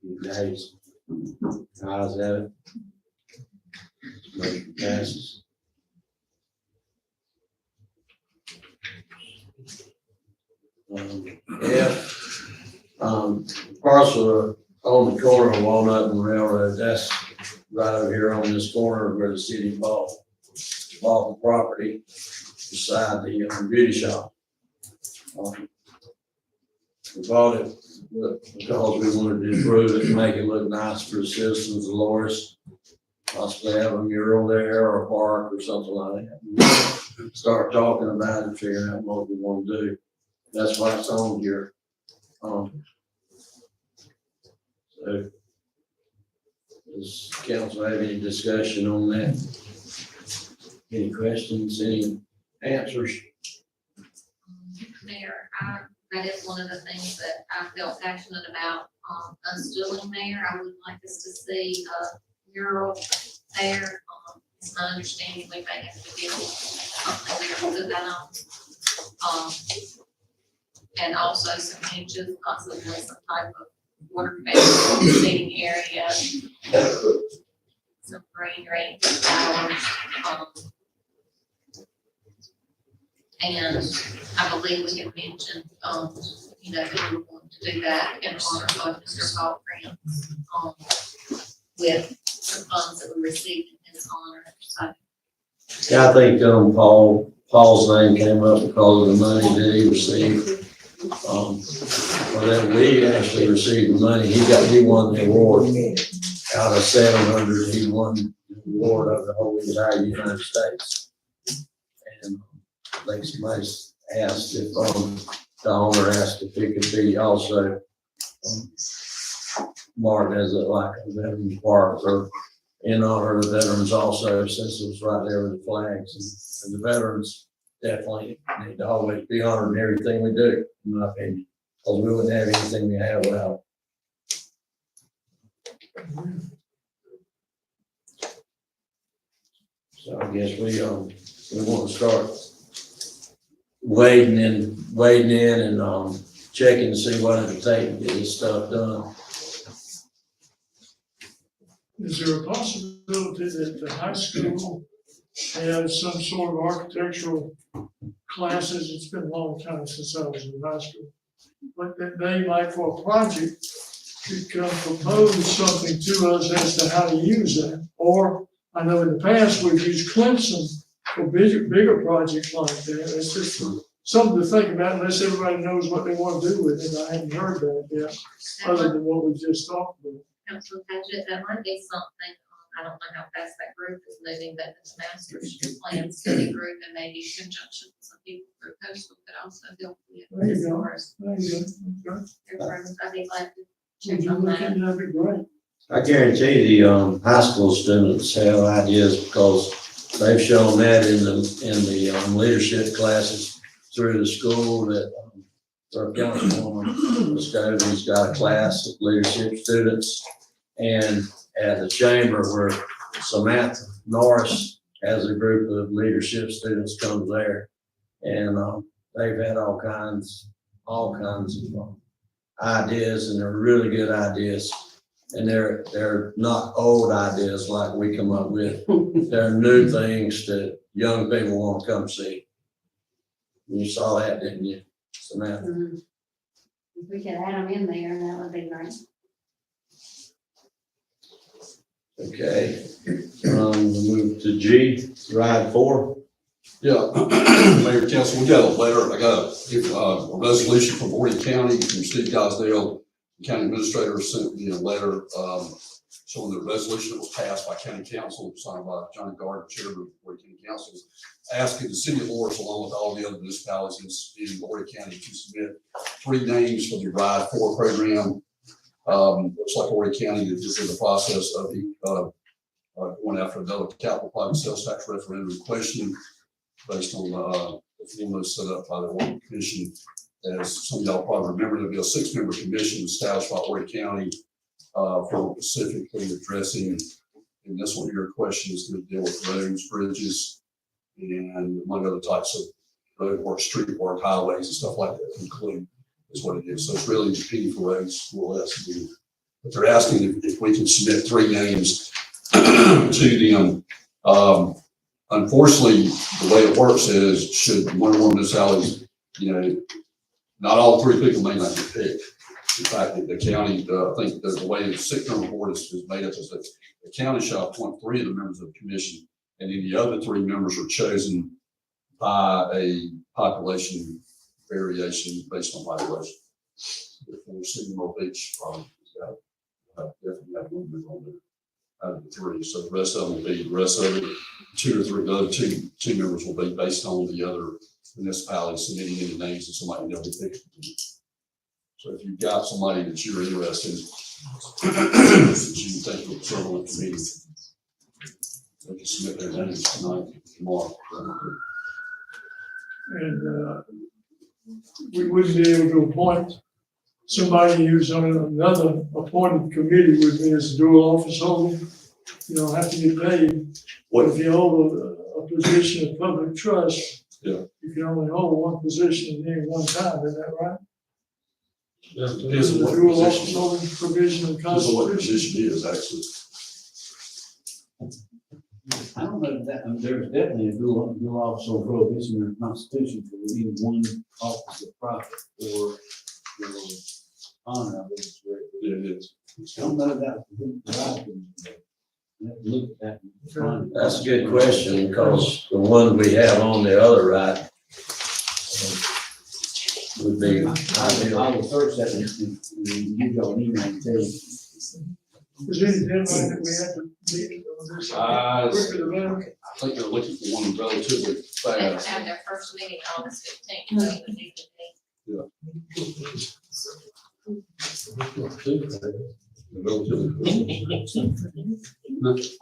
Any nays? Ayes have it. Motion passes. Parcel on the corner of Walnut and Railroad, that's right over here on this corner where the city bought the property beside the beauty shop. We bought it because we wanted to improve it and make it look nice for the citizens of Loris. Possibly have a mural there or a park or something like that. Start talking about it, figuring out what we want to do. That's why it's on here. So, does council have any discussion on that? Any questions, any answers? Mayor, that is one of the things that I felt passionate about, us doing there. I would like us to see a mural there. It's my understanding we may have to build something there to put that on. And also some benches, possibly some type of water fountain, seating area, some greenery, flowers. And I believe we have mentioned, that we were going to do that in honor of Mr. Paul Grants, with the funds that we received in his honor. So, Yeah, I think, Paul's name came up because of the money that he received. Well, that we actually received the money. He won the award out of 700. He won the award of the whole entire United States. And I think somebody asked if, the owner asked if it could be also marked as like a veteran park or in honor of the veterans also, since it was right there with the flags. And the veterans definitely need to always be honored in everything we do, in my opinion, because we wouldn't have anything we have without. So I guess we want to start wading in and checking to see what it'll take to get this stuff done. Is there a possibility that the high school has some sort of architectural classes? It's been a long time since I was in high school. But that they might, for a project, could come propose something to us as to how to use that. Or I know in the past we've used Clemson for bigger projects like that. It's just something to think about unless everybody knows what they want to do with it. I haven't heard that yet, other than what we just talked about. Council budget, that might be something, I don't know how fast that group is moving, but the master plan study group and maybe in conjunction with some people through coastal could also help with. There you go. As There you go. Okay. I'd be glad to Would check you on look that. into that? That'd be great. I guarantee the high school students have ideas because they've shown that in the leadership classes through the school that our councilwoman Muscovy's got a class of leadership students, and at the chamber where Samantha Norris has a group of leadership students comes there, and they've had all kinds of ideas, and they're really good ideas. And they're not old ideas like we come up with. They're new things that young people want to come see. You saw that, didn't you, Samantha? Mhm. If we could add them in there, that would be great. Okay, move to G, ride 4. Yeah, Mayor, Council, we got a letter, I got a resolution from Horry County, from Steve Gosdale. The county administrator sent me a letter, showing the resolution that was passed by county council, signed by Johnny Gardner, chairman of Horry County Council, asking the city of Loris, along with all the other municipalities in Horry County, to submit 3 names for the Ride 4 program. Looks like Horry County is in the process of going after another capital private sales tax referendum question based on the formula set up by the Water Commission. As some of y'all probably remember, there'll be a 6-member commission established by Horry County for specifically addressing, and this one here question is going to deal with roads, bridges, and among other types of road work, street work, highways and stuff like that include, is what it is. So it's really the penny for roads, more or less. But they're asking if we can submit 3 names to them. Unfortunately, the way it works is, should one of municipalities, not all 3 people may not get picked. In fact, the county, I think the way the 6-member board is made up is that the county shall appoint 3 of the members of the commission, and then the other 3 members are chosen by a population variation based on population. Therefore, Sycamore Beach probably has got definitely have one member on there out of the 3. So the rest of them will be, the rest of it, 2 or 3, the other two members will be based on the other municipalities submitting any names and somebody they'll be picked. So if you've got somebody that you're interested in, that you think will serve on the committee, they can submit their names tonight, tomorrow. And we wouldn't be able to appoint somebody who's on another appointed committee with me as a dual office holder. You don't have to get paid. What if you hold a position of public trust? Yeah. You can only hold one position at any one time, is that right? Depends Is on the what dual office position, holding provision of depends on what the Constitution? position is, actually. I don't know that, there's definitely a dual office or prohibition in the Constitution for any one office of profit or honor, I believe it's where Yeah, it is. I don't know that. Look at that. That's a good question, because the one we have on the other right would be ideal. I will search that and give y'all an email and tell you. Is there any deadline that we have to meet on this? Quicker the better. I think they're looking for one relatively They fast. have their first meeting August 15th. So they would need to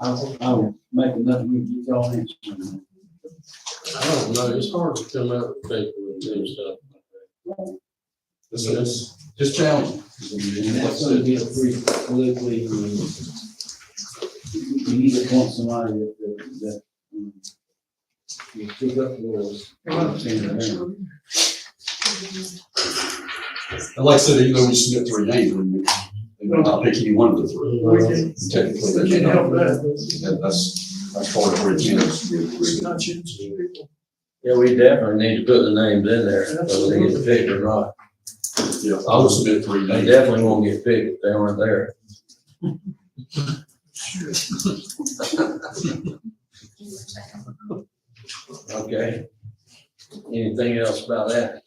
I'll make enough room to get y'all answer. I don't know, it's hard to come out with people and do stuff like that. It's just challenging. And that's gonna be a pretty politically, you need to want somebody that will pick up the rules. And like I said, even though we submit 3 names, they may not pick any one of the 3. We can, Technically, we they can cannot. help that. That's part of where it is. We're conscious people. Yeah, we definitely need to put the names in there, whether they get picked or not. Yeah, I will submit 3 They names. definitely won't get picked if they aren't there. Okay. Anything else about that?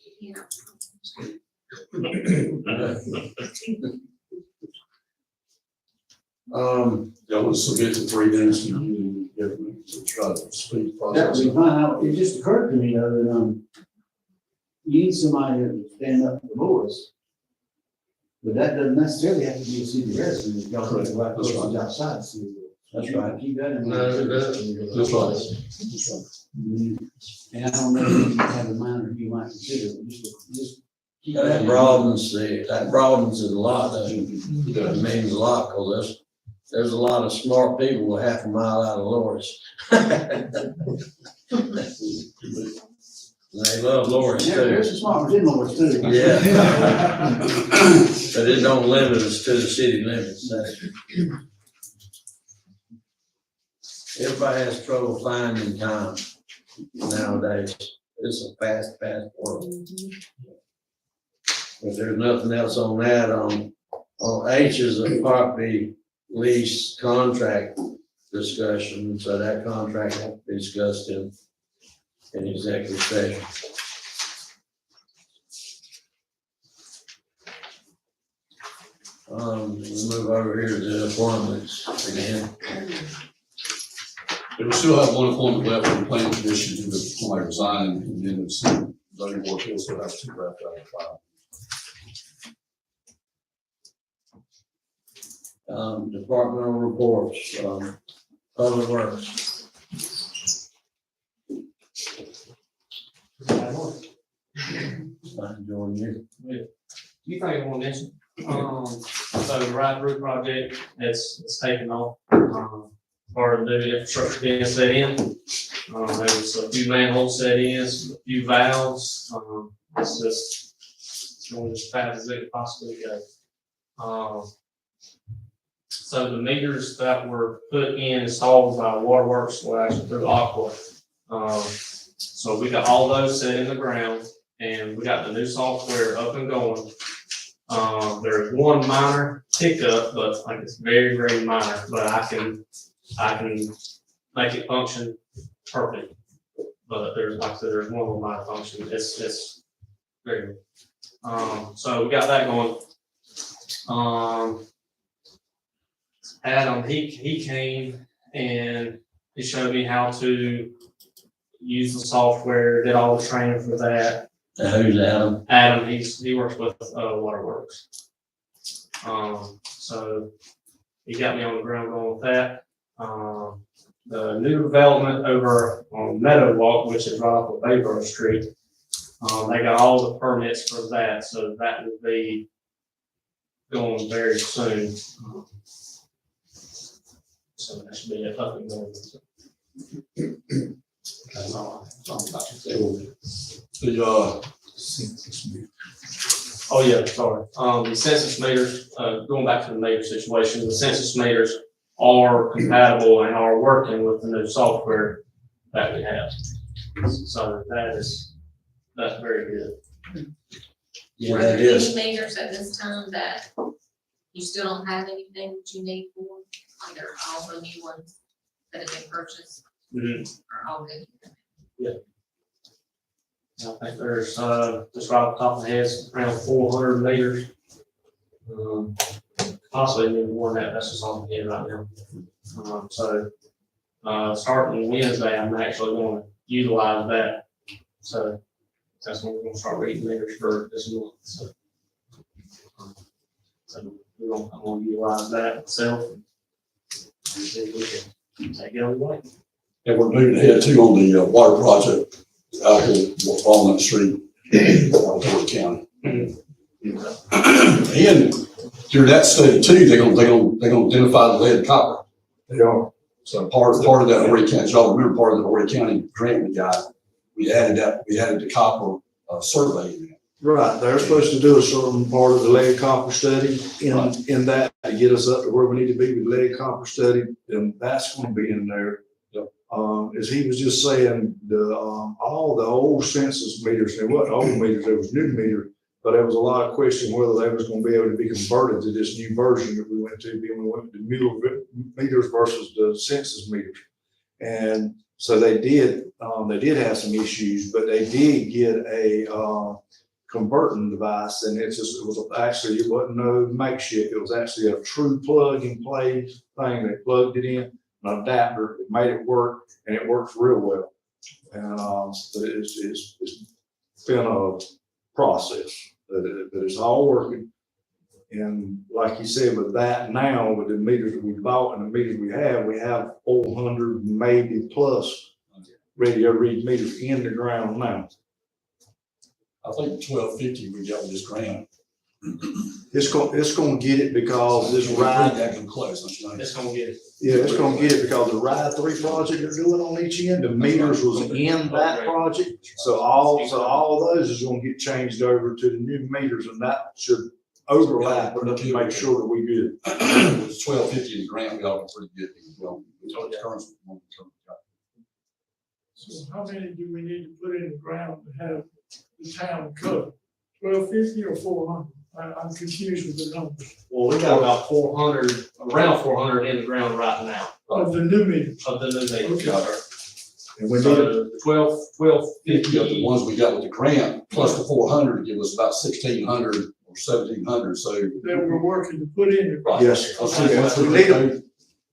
Y'all want to submit the 3 names to you, to try to speed the That process. would be fine. It just occurred to me though that, you need somebody to stand up for the boys. But that doesn't necessarily have to be a city resident, if y'all put the right person outside the city. That's right. Keep that in mind. No, it doesn't. That's right. That's right. And I don't know if you have a mind or you might consider, it. Just keep that That in mind. broadens it a lot, doesn't it? Yeah. It means a lot, because there's a lot of smart people half a mile out of Loris. They love Loris Yeah, too. there's some smart ones in Lawrence too. Yeah. But it don't limit us to the city limits. Everybody has trouble finding time nowadays. It's a fast world. But there's nothing else on that. On H is a property lease contract discussion, so that contract won't be discussed in executive session. We'll move over here to the appointments again. And we still have 1 appointment left for the planning commission, who has somebody resigned, and then the zoning board will still have 2 left out of 5. Departmental reports, public works. Fine, join you. You think I want to mention, so the ride through project, it's taken off. part of the new infrastructure being set in. There was a few manholes set in, a few valves, it's just, it's going as fast as it could possibly go. So the meters that were put in, installed by Waterworks, were actually through Aqua. So we got all those set in the ground, and we got the new software up and going. There's one minor hiccup, but like it's very, very minor, but I can make it function perfect. But there's, like I said, there's one little minor function, it's very good. So we got that going. Adam, he came and he showed me how to use the software, did all the training for that. Who's Adam? Adam, he works with Waterworks. So he got me on the ground going with that. The new development over on Meadow Walk, which is right off of Bayborough Street, they got all the permits for that, so that will be going very soon. So that should be up and going. That's all I'm about to say. Oh, yeah, sorry. The census meters, going back to the meter situation, the census meters are compatible and are working with the new software that we have. So that's very good. Yeah, Were that there is. any meters at this time that you still don't have anything that you need for? Like, are all the new ones that have been purchased are all good? I think there's, just right off the top of the head, around 400 meters. Possibly maybe more than that, that's just on the head right now. Starting Wednesday, I'm actually going to utilize that. So that's when we're going to start reading meters for this month. So I'm going to utilize that myself. And see if we can take it away. And we're moving ahead too on the water project out here on Walnut Street, Fort County. And through that study too, they're gonna identify the lead and copper. They are. So part of that Horry County, y'all remember part of the Horry County grant we got, we added the copper survey in there. Right, they're supposed to do a certain part of the lead copper study in that to get us up to where we need to be with lead copper study, and that's gonna be in there. Yep. As he was just saying, all the old census meters, there wasn't old meters, there was new meters, but there was a lot of question whether they was gonna be able to be converted to this new version that we went to, when we went to Mueller meters versus the census meters. And so they did have some issues, but they did get a, converting device, and it wasn't no makeshift. It was actually a true plug and play thing. They plugged it in, an adapter, it made it work, and it works real well. And but it's been a process, but it's all working. And like you said, with that now, with the meters that we bought and the meters we have 400 maybe plus radio read meters in the ground now. I think 1250 we got with this grant. It's gonna get it because this ride. It's gonna get it. Yeah, it's gonna get it because the RIDE 3 project they're doing on each end, the meters was in that project. So all of those is gonna get changed over to the new meters, and that should overlap enough to make sure that we good. It's 1250 in the grant, we all pretty good. So how many do we need to put in the ground to have the town covered? 1250 or 400? I'm confused with the numbers. Well, we got about 400, around 400 in the ground right now. Of the new meters? Of the new meters. Okay. And we So need the 1250 of the ones we got with the grant, plus the 400 give us about 1600 or 1700, so. That we're working to put in. Right. Yes. Okay.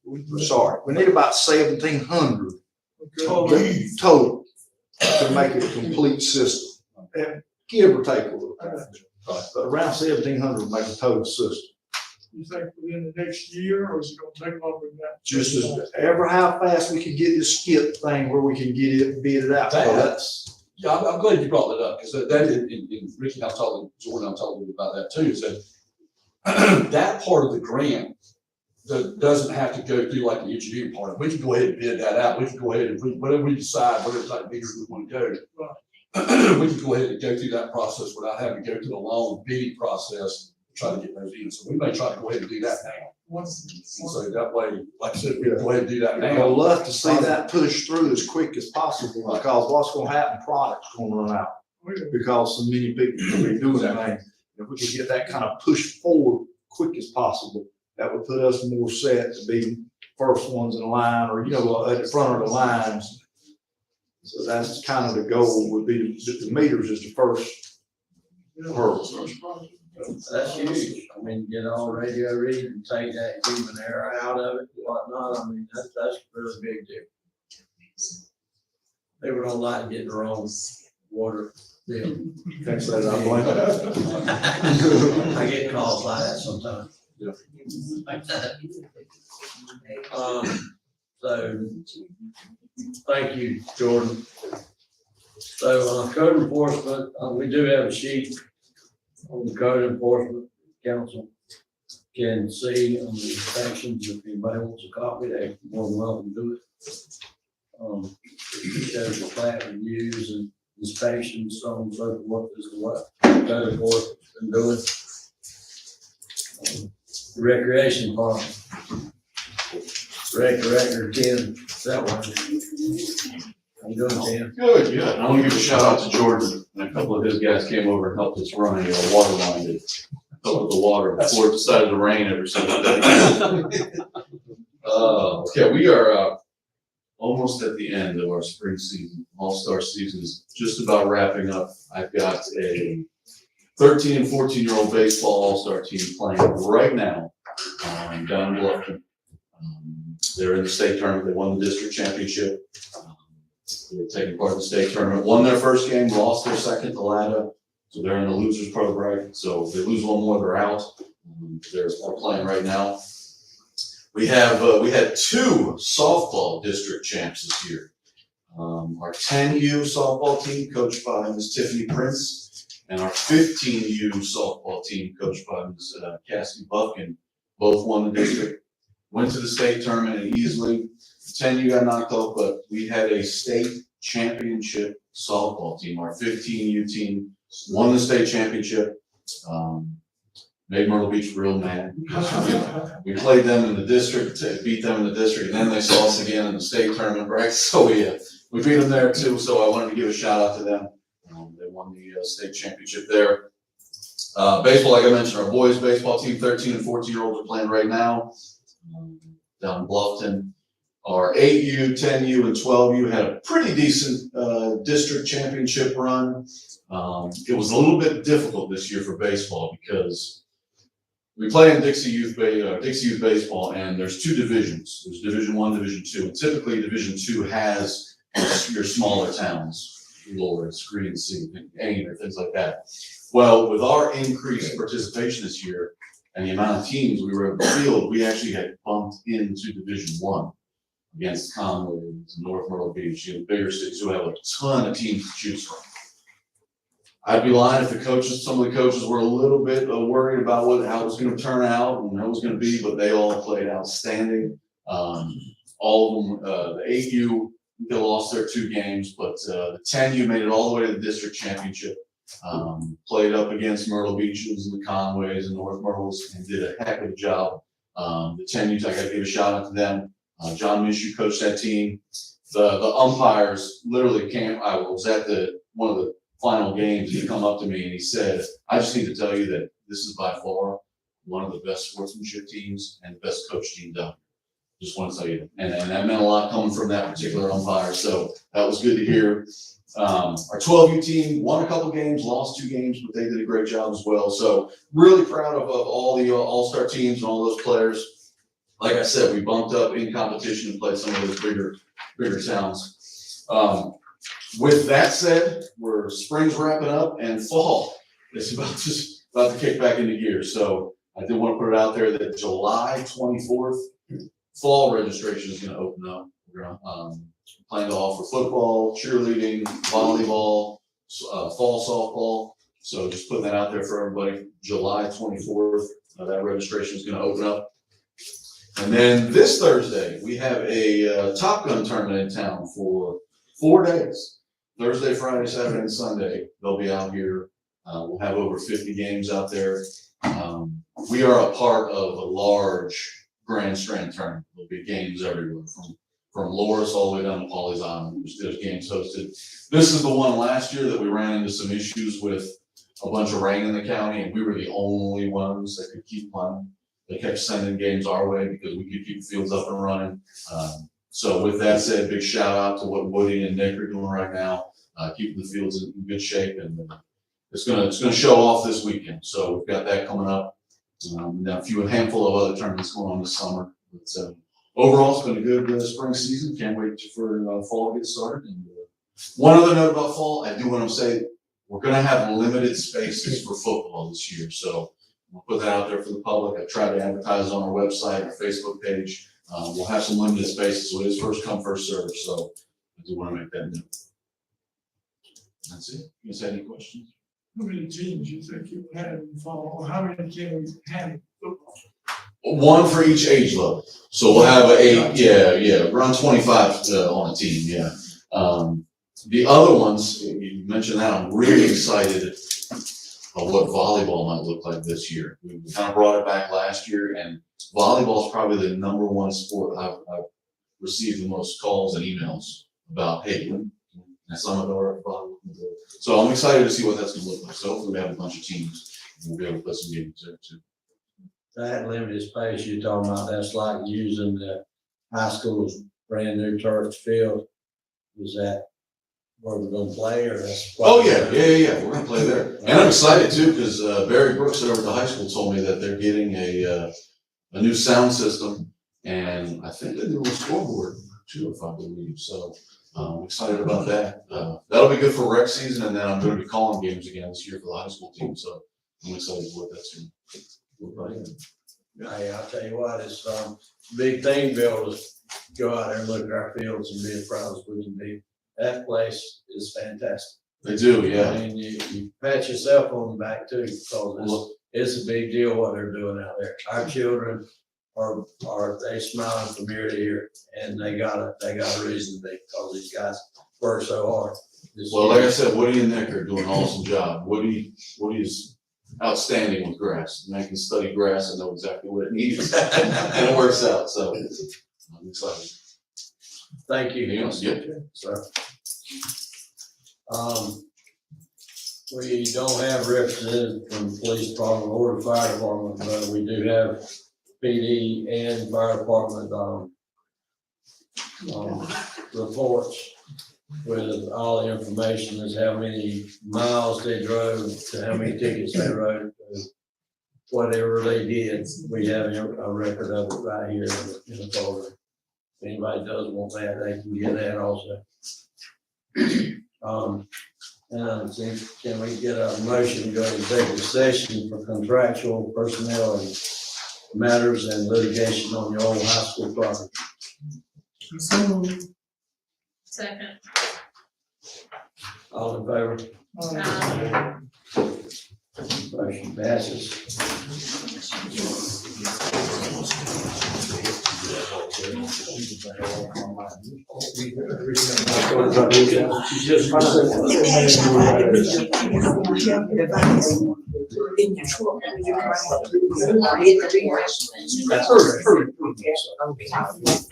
We need about 1,700 total to make it a complete system, and give or take a little bit. But around 1,700 will make a total system. You think within the next year, or is it gonna take longer than that? Just as ever how fast we can get this skip thing where we can get it beat out. So Yeah, I'm glad you brought that up, because that is, and Ricky and I talked, Jordan and I talked about that too, is that that part of the grant, that doesn't have to go through like the engineering part. We can go ahead and bid that out. We can go ahead and, whatever we decide, whatever type meters we want to go. We can go ahead and go through that process without having to go through a long bidding process, to try to get those in. So we may try to go ahead and do that now. And so that way, like I said, we can go ahead and do that I'd now. love to see that push through as quick as possible, because what's gonna happen, product's gonna run out. Because so many people will be doing things. If we could get that kind of pushed forward quick as possible, that would put us more set to be first ones in line, or, you know, at the front of the lines. So that's kind of the goal, would be the meters is the first hurdle. That's huge. I mean, get all radio read and take that human error out of it and whatnot. I mean, that's a really big deal. People don't like getting the wrong water bill. Can't say that, I blame it. I get calls like that sometimes. Yeah. So, thank you, Jordan. So, code enforcement, we do have a sheet on the code enforcement council. Can see on the inspections, if anybody wants a copy, they're more than welcome to do it. Shows the plat reviews and inspections, so on and so forth, as to what code enforcement's been doing. Recreation park. Director Tim, that one. How you doing, Tim? Good, good. I want to give a shout out to Jordan, and a couple of his guys came over and helped us run a water line to fill up the water before it decided to rain every single day. Okay, we are almost at the end of our spring season. All-Star season is just about wrapping up. I've got a 13 and 14-year-old baseball all-star team playing right now down in Bluffton. They're in the state tournament. They won the district championship. They're taking part in the state tournament. Won their first game, lost their second to Lada. So they're in the losers pro bracket. So if they lose one more, they're out. They're playing right now. We had two softball district champs this year. Our 10U softball team, coached by Ms. Tiffany Prince, and our 15U softball team, coached by Ms. Cassie Buffkin, both won the district. Went to the state tournament and easily. 10U got knocked off, but we had a state championship softball team. Our 15U team won the state championship. Made Myrtle Beach real mad. We played them in the district, beat them in the district, and then they saw us again in the state tournament, right? So we beat them there too. So I wanted to give a shout out to them. They won the state championship there. Baseball, like I mentioned, our boys baseball team, 13 and 14-year-olds are playing right now down in Bluffton. Our 8U, 10U, and 12U had a pretty decent district championship run. It was a little bit difficult this year for baseball because we play in Dixie Youth Baseball, and there's two divisions. There's Division I, Division II. And typically, Division II has your smaller towns, Lawrence, Green Sea, Ain, or things like that. Well, with our increased participation this year and the amount of teams we were able to field, we actually had bumped into Division I against Conway and North Myrtle Beach, bigger cities who have a ton of teams to choose from. I'd be lying if some of the coaches were a little bit worried about how it was going to turn out and how it was going to be, but they all played outstanding. All of them, the 8U, they lost their 2 games, but the 10U made it all the way to the district championship. Played up against Myrtle Beaches and the Conways and North Myrtles and did a heck of a job. The 10U's, I got to give a shout out to them. John Mishu coached that team. The umpires literally came. I was at one of the final games. He come up to me and he said, "I just need to tell you that this is by far one of the best sportsmanship teams and the best coach team done. Just want to tell you, and that meant a lot coming from that particular umpire. So that was good to hear." Our 12U team won a couple games, lost 2 games, but they did a great job as well. So really proud of all the all-star teams and all those players. Like I said, we bumped up in competition and played some of those bigger towns. With that said, spring's wrapping up and fall is about to kick back into gear. So I did want to put it out there that July 24th, fall registration is going to open up. We're going to plan to offer football, cheerleading, volleyball, fall softball. So just putting that out there for everybody. July 24th, that registration is going to open up. And then this Thursday, we have a Top Gun tournament in town for 4 days. Thursday, Friday, Saturday, and Sunday. They'll be out here. We'll have over 50 games out there. We are a part of a large Grand Strand tournament. There'll be games everywhere from Loris all the way down to Pawleys Island. There's games hosted. This is the one last year that we ran into some issues with a bunch of rain in the county, and we were the only ones that could keep playing. They kept sending games our way because we could keep the fields up and running. So with that said, big shout out to what Woody and Nick are doing right now, keeping the fields in good shape, and it's gonna show off this weekend. So we've got that coming up. And a handful of other tournaments going on this summer. But overall, it's been a good spring season. Can't wait for fall to get started. And one other note about fall, I do want to say we're going to have limited spaces for football this year. So we'll put that out there for the public. I tried to advertise on our website, our Facebook page. We'll have some limited spaces, so it is first come, first serve. So I do want to make that note. That's it. You guys have any questions? How many teams you think you have in fall, or how many teams have in football? One for each age level. So we'll have around 25 on a team, yeah. The other ones, you mentioned that, I'm really excited of what volleyball might look like this year. We kind of brought it back last year, and volleyball is probably the #1 sport I've received the most calls and emails about, hey, when some of our volleyball. So I'm excited to see what that's gonna look like. So hopefully we have a bunch of teams, and we'll be able to put some games there too. That limited space you're talking about, that's like using the high school's brand new turf field. Is that where we're gonna play, or that's? Oh, yeah, we're gonna play there. And I'm excited too, because Barry Brooks over at the high school told me that they're getting a new sound system, and I think they're doing a scoreboard too, if I believe. So I'm excited about that. That'll be good for rec season, and then I'm gonna be calling games again this year for the high school team, so I'm excited for what that's gonna look like. Hey, I'll tell you what, it's big thing to be able to go out there and look at our fields and be as proud as we can be. That place is fantastic. They do, yeah. I mean, you pat yourself on the back too, because it's a big deal what they're doing out there. Our children they smiling from ear to ear, and they got a reason to be, because these guys work so hard. Well, like I said, Woody and Nick are doing an awesome job. Woody is outstanding with grass. And I can study grass and know exactly what it needs, and it works out. So I'm excited. Thank you. Anything else? Yeah. So, we don't have representatives from the police department or the fire department, but we do have PD and fire department reports with all the information as how many miles they drove, to how many tickets they wrote, to whatever they did. We have a record of it right here in the folder. If anybody does want that, they can get that also. Can we get a motion to go to executive session for contractual personnel and matters and litigation on the old high school property? Second. All in favor? Motion passes.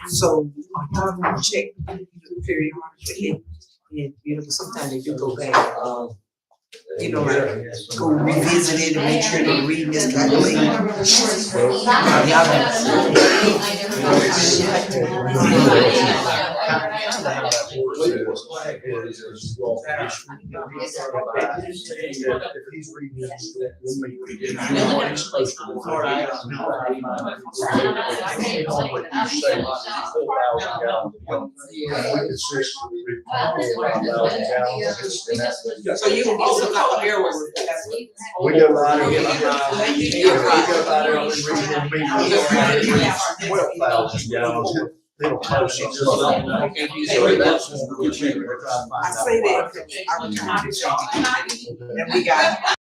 So I check periodically, and sometimes they do go back, like go revisit it and make sure they're reading this So you can get some out there with We go by there, we go by there, we read them meetings, 12,000 gallons. Little close, it's just like, I say that, I returned it, and we got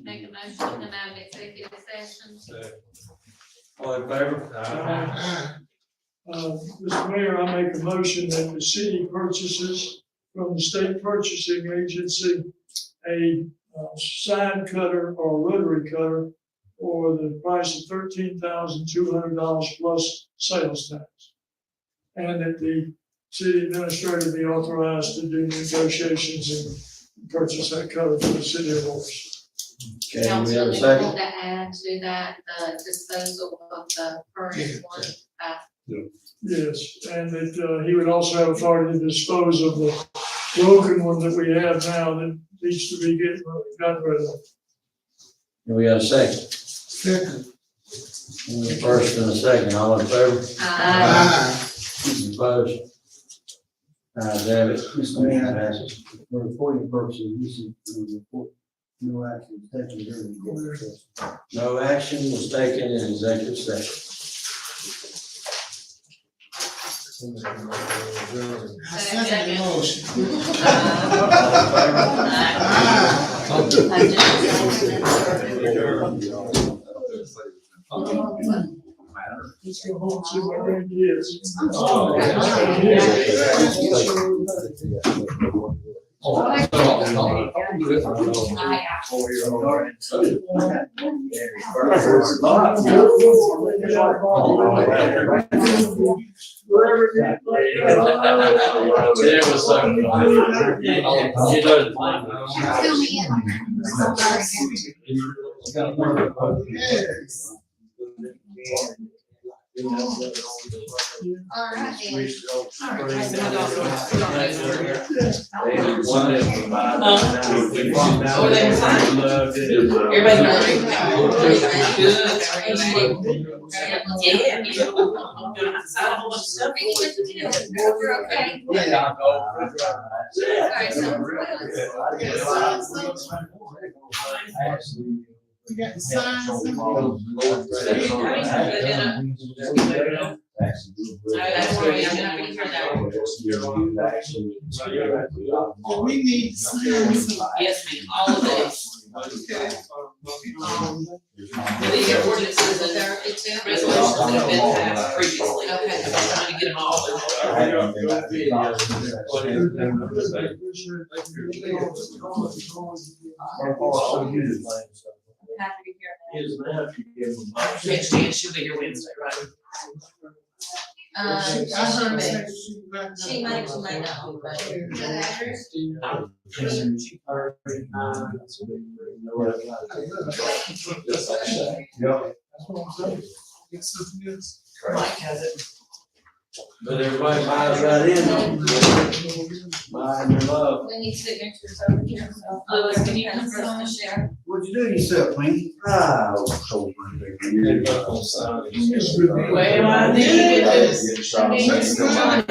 Make a motion to come out of executive session. All in favor? Mr. Mayor, I make a motion that the city purchases from the state purchasing agency a side cutter or rotary cutter for the price of $13,200 plus sales tax. And that the city administrator be authorized to do negotiations and purchase that cutter for the city of Morris. Okay, we have a Councilman, second. want to add to that, the disposal of the current one. Yes, and that he would also have authority to dispose of the broken one that we have now that needs to be gotten rid of. And we got a second. Second. First and a second, all in favor? Aye. Opposed? Damn it. Mr. Mayor, for reporting purposes, this is report, no action taken during the executive session. No action was taken in executive session. I second the motion. Let's go home and see what our kids. There was some. All right, then. We're okay. We got the signs. We need signs. Yes, ma'am, all of those. These are ordinances and resolutions that have been passed previously. Okay. I'm trying to get them all. Happy to be here. Next chance, she'll be here Wednesday, right? She might not, but. Mike has it. But everybody buys right in. Buying their love. We need signatures over here, so. Louis, can you come For us to share. What'd you do yourself, man? Ah, so. Well, I need this. Have a good night.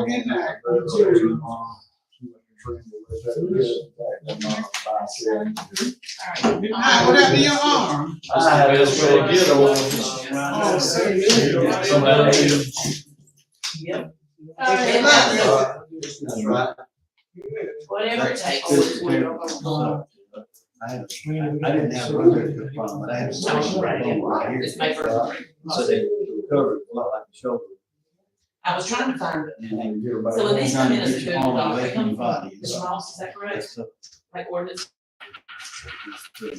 Good night. Would that be your arm? I have this really good one. Oh, sorry. Yep. Good luck. That's right. Whatever it takes. I didn't have a really problem, but I had something right here. It's my first. So they covered a lot like the shoulder. I was trying to find it. And then get everybody. So when these come in as a Get good your arm dog, away they from come your from body. Mr. Moss, is that correct? Like ordinance,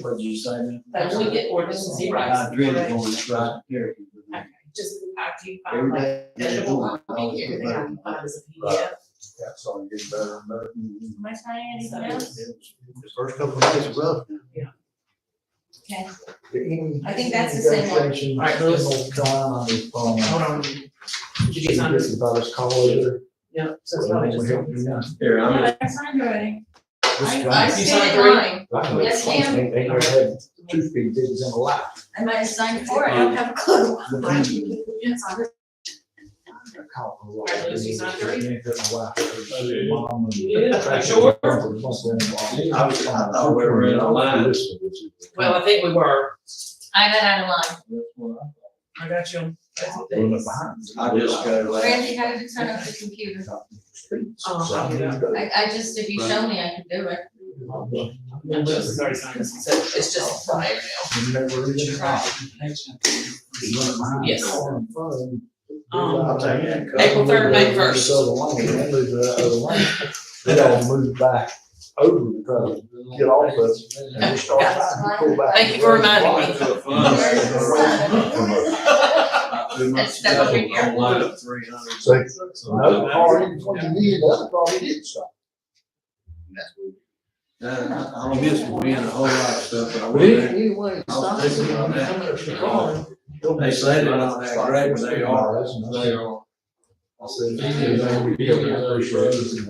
What did you say, man? that when we get ordinances, he writes. I dreaded going to right here. Okay, just, I can Every find like, day. measurable copy, everything I can find is a PDF. Yeah, so I'm getting better and better. Am I saying anything else? The first couple of days was rough. Okay. I think that's the same one. All right, Louis. Hold on. Did you get signed? Yeah. So it's probably just. Here, I'm Yeah, I signed already. I You scanned signed it three? mine. Yes, ma'am. 2 speed digits in a lot. I might have signed four, I don't have a clue. Yes, I Are those you signed already? Sure. I thought we were in a line. Well, I think we were. I got out of line. I got you. I just go last. Randy, how did you turn off the computer? I just, if you show me, I can do it. It's just fire now. Yes. I'll take it. April 3rd, May 1st. They all moved back over to try to get off of it. And we start back, pull back. Thank you for reminding me. That's over here. Line up 300. So, no car, even when you need, the other car, he didn't stop. I'll miss being a whole lot of stuff, but I But will. anyway, it's I'll not. take it on that. They say they're not that great, but they are. They are. I said, we did, we appreciate it.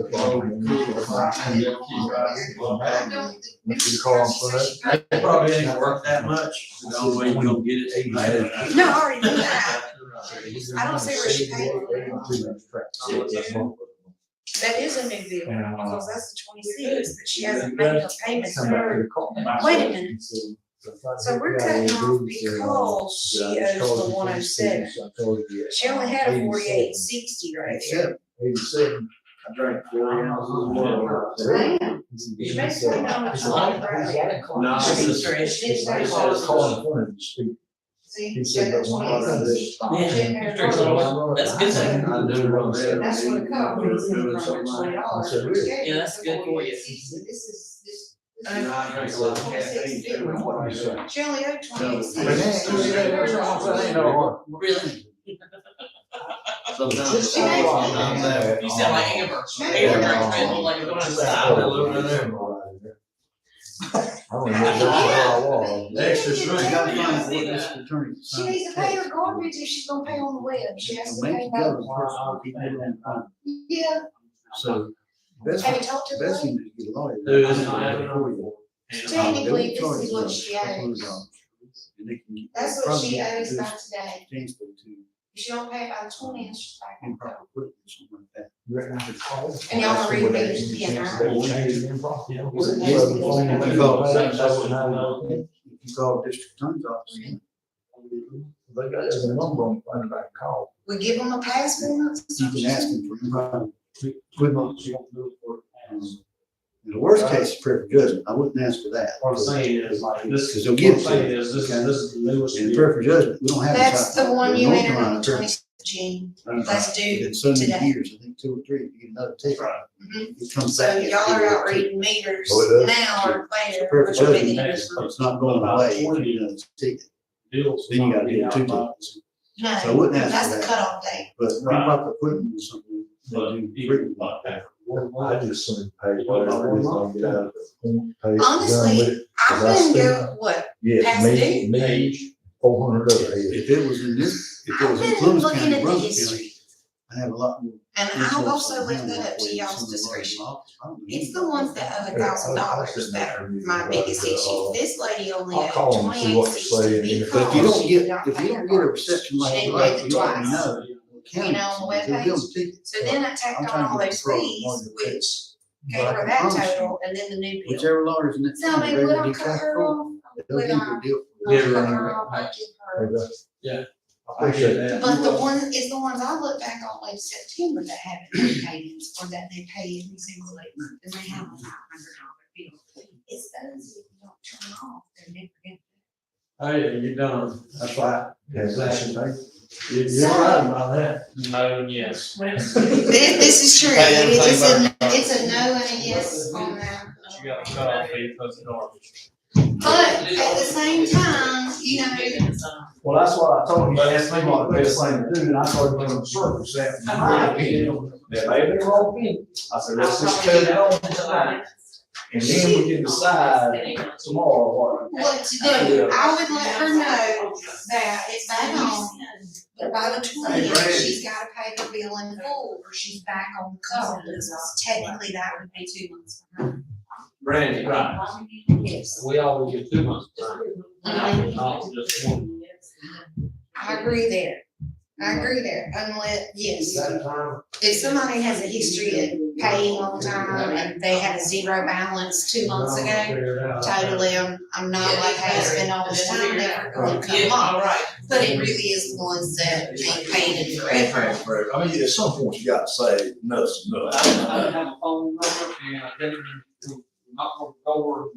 Mr. Carl, for that. It probably ain't worth that much. The only way you gonna get it is bad. No, I already knew that. I don't see where she paid That is a new bill, because that's the 26th, but she hasn't made her payments. Wait a minute. So we're cutting off because she owes the 107. She only had a 4860 right there. 87. I drank 4 ounces of water. Man, she makes $20 a month right there. No, She it's didn't just. say Calling See, He she said got that one other 26. day. That's a good thing. I do run that. That's what it costs, $20. Yeah, that's good for you. This is. I drink a lot of caffeine. She only owed 26. Really? Sometimes. She makes- You sound like Amber. Amber drinks Red Bull like a bunch of I live in there. I don't even know where I was. Extra strength. Gotta find what this attorney. She needs to pay her garbage if she's gonna pay on the web. She has to Make pay it go, both. the person will keep it in fine. Yeah, So, Betsy, have you talked to her? Betsy needs to get a lawyer. Who is it? Technically, this is what she owes. And they can. That's what she owes by today. Chance to, If she don't pay it by the 20th, she's back on improper top. equipment, something like that. You reckon I could call? And y'all wanna read the bills again, right? They will change it in profit. If you call district attorney's office. They got there's a number on, find back call. We give them a passport. You can ask them for improper. 2 months, you don't do it for. In the worst case, it's perfect judgment. I wouldn't ask for that. What I'm saying is like this. Because they'll give it What I'm to saying you. is this is the newest. In perfect judgment, we don't have. That's the one you North entered Carolina on perfect. 20th June. That's due It's so many today. years, I think 2 or 3, you get another ticket. Mhm. It comes So back. y'all are out reading meters Oh, it does? now or later. Perfect which will be the judgment. next one. It's not going away, if you know, it's a ticket. Deals. Then you gotta get 2 tickets. So I No, wouldn't ask that's for the that. cutoff date. But improper equipment is something. But They do even frequently. like that. I just sort pay whatever it is, I'll get out of it. Pay it, done Honestly, with it. I've been go, what, Yeah, past me, 400 other heads. If it was in this, if it was in I've been Columbus looking County, at the Brunswick history. County, I have a lot more. And I'll also leave that up to y'all's discretion. It's the ones that owe $1,000 that are my biggest issue. This lady only I'll owed call them and see what they say, and if they- But if you because don't she get, did not if pay you her don't get a garbage. reception like She that, didn't pay you let me twice. know. You know, on the webpage. So then I tacked on all those fees, which gave her that total, and then the new bill. Whichever lawyer's in that. So I mean, would I cut her off? They'll Would give you I a deal. not Give her cut a- her off? I'd give her. Yeah. I appreciate that. But the one, is the ones I look back on like September that haven't made payments, or that they pay every single late month, and they have a $500 bill. It's those that you don't turn off, they're never gonna. Hey, you're done. That's right. Exactly. You're right about that. No, and yes. This is true, it's a no and a yes on that. You got to cut off fee because of garbage. But at the same time, you know, Well, that's what I told him, he asked me what the best thing to do, and I started running circles at my opinion. That may be wrong opinion. I said, let's just cut it on tonight, and then we can decide tomorrow what. what to do. I would let her know that it's back on, but by the 20th, she's gotta pay her bill in full, or she's back on the code. Technically, that would be 2 months for her. Brandy, right. Yes. We always get 2 months. Mhm. Not just one. I agree there. I agree there, unless, yes. If somebody has a history of paying on time and they had a zero balance 2 months ago, totally, I'm not like, hey, it's been all this time, never gonna come up. But it really is the ones that ain't paid in And forever. transfer. I mean, at some point you gotta say, enough's enough. I don't have a phone number and I didn't knock on the door.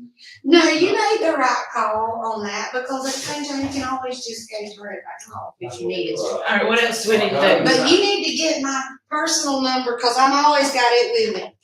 No, you made the right call on that, because at the same time, you can always just go through it by call if you needed to. All right, what else do we need to do? But you need to get my personal number, cause I'm always got it with me.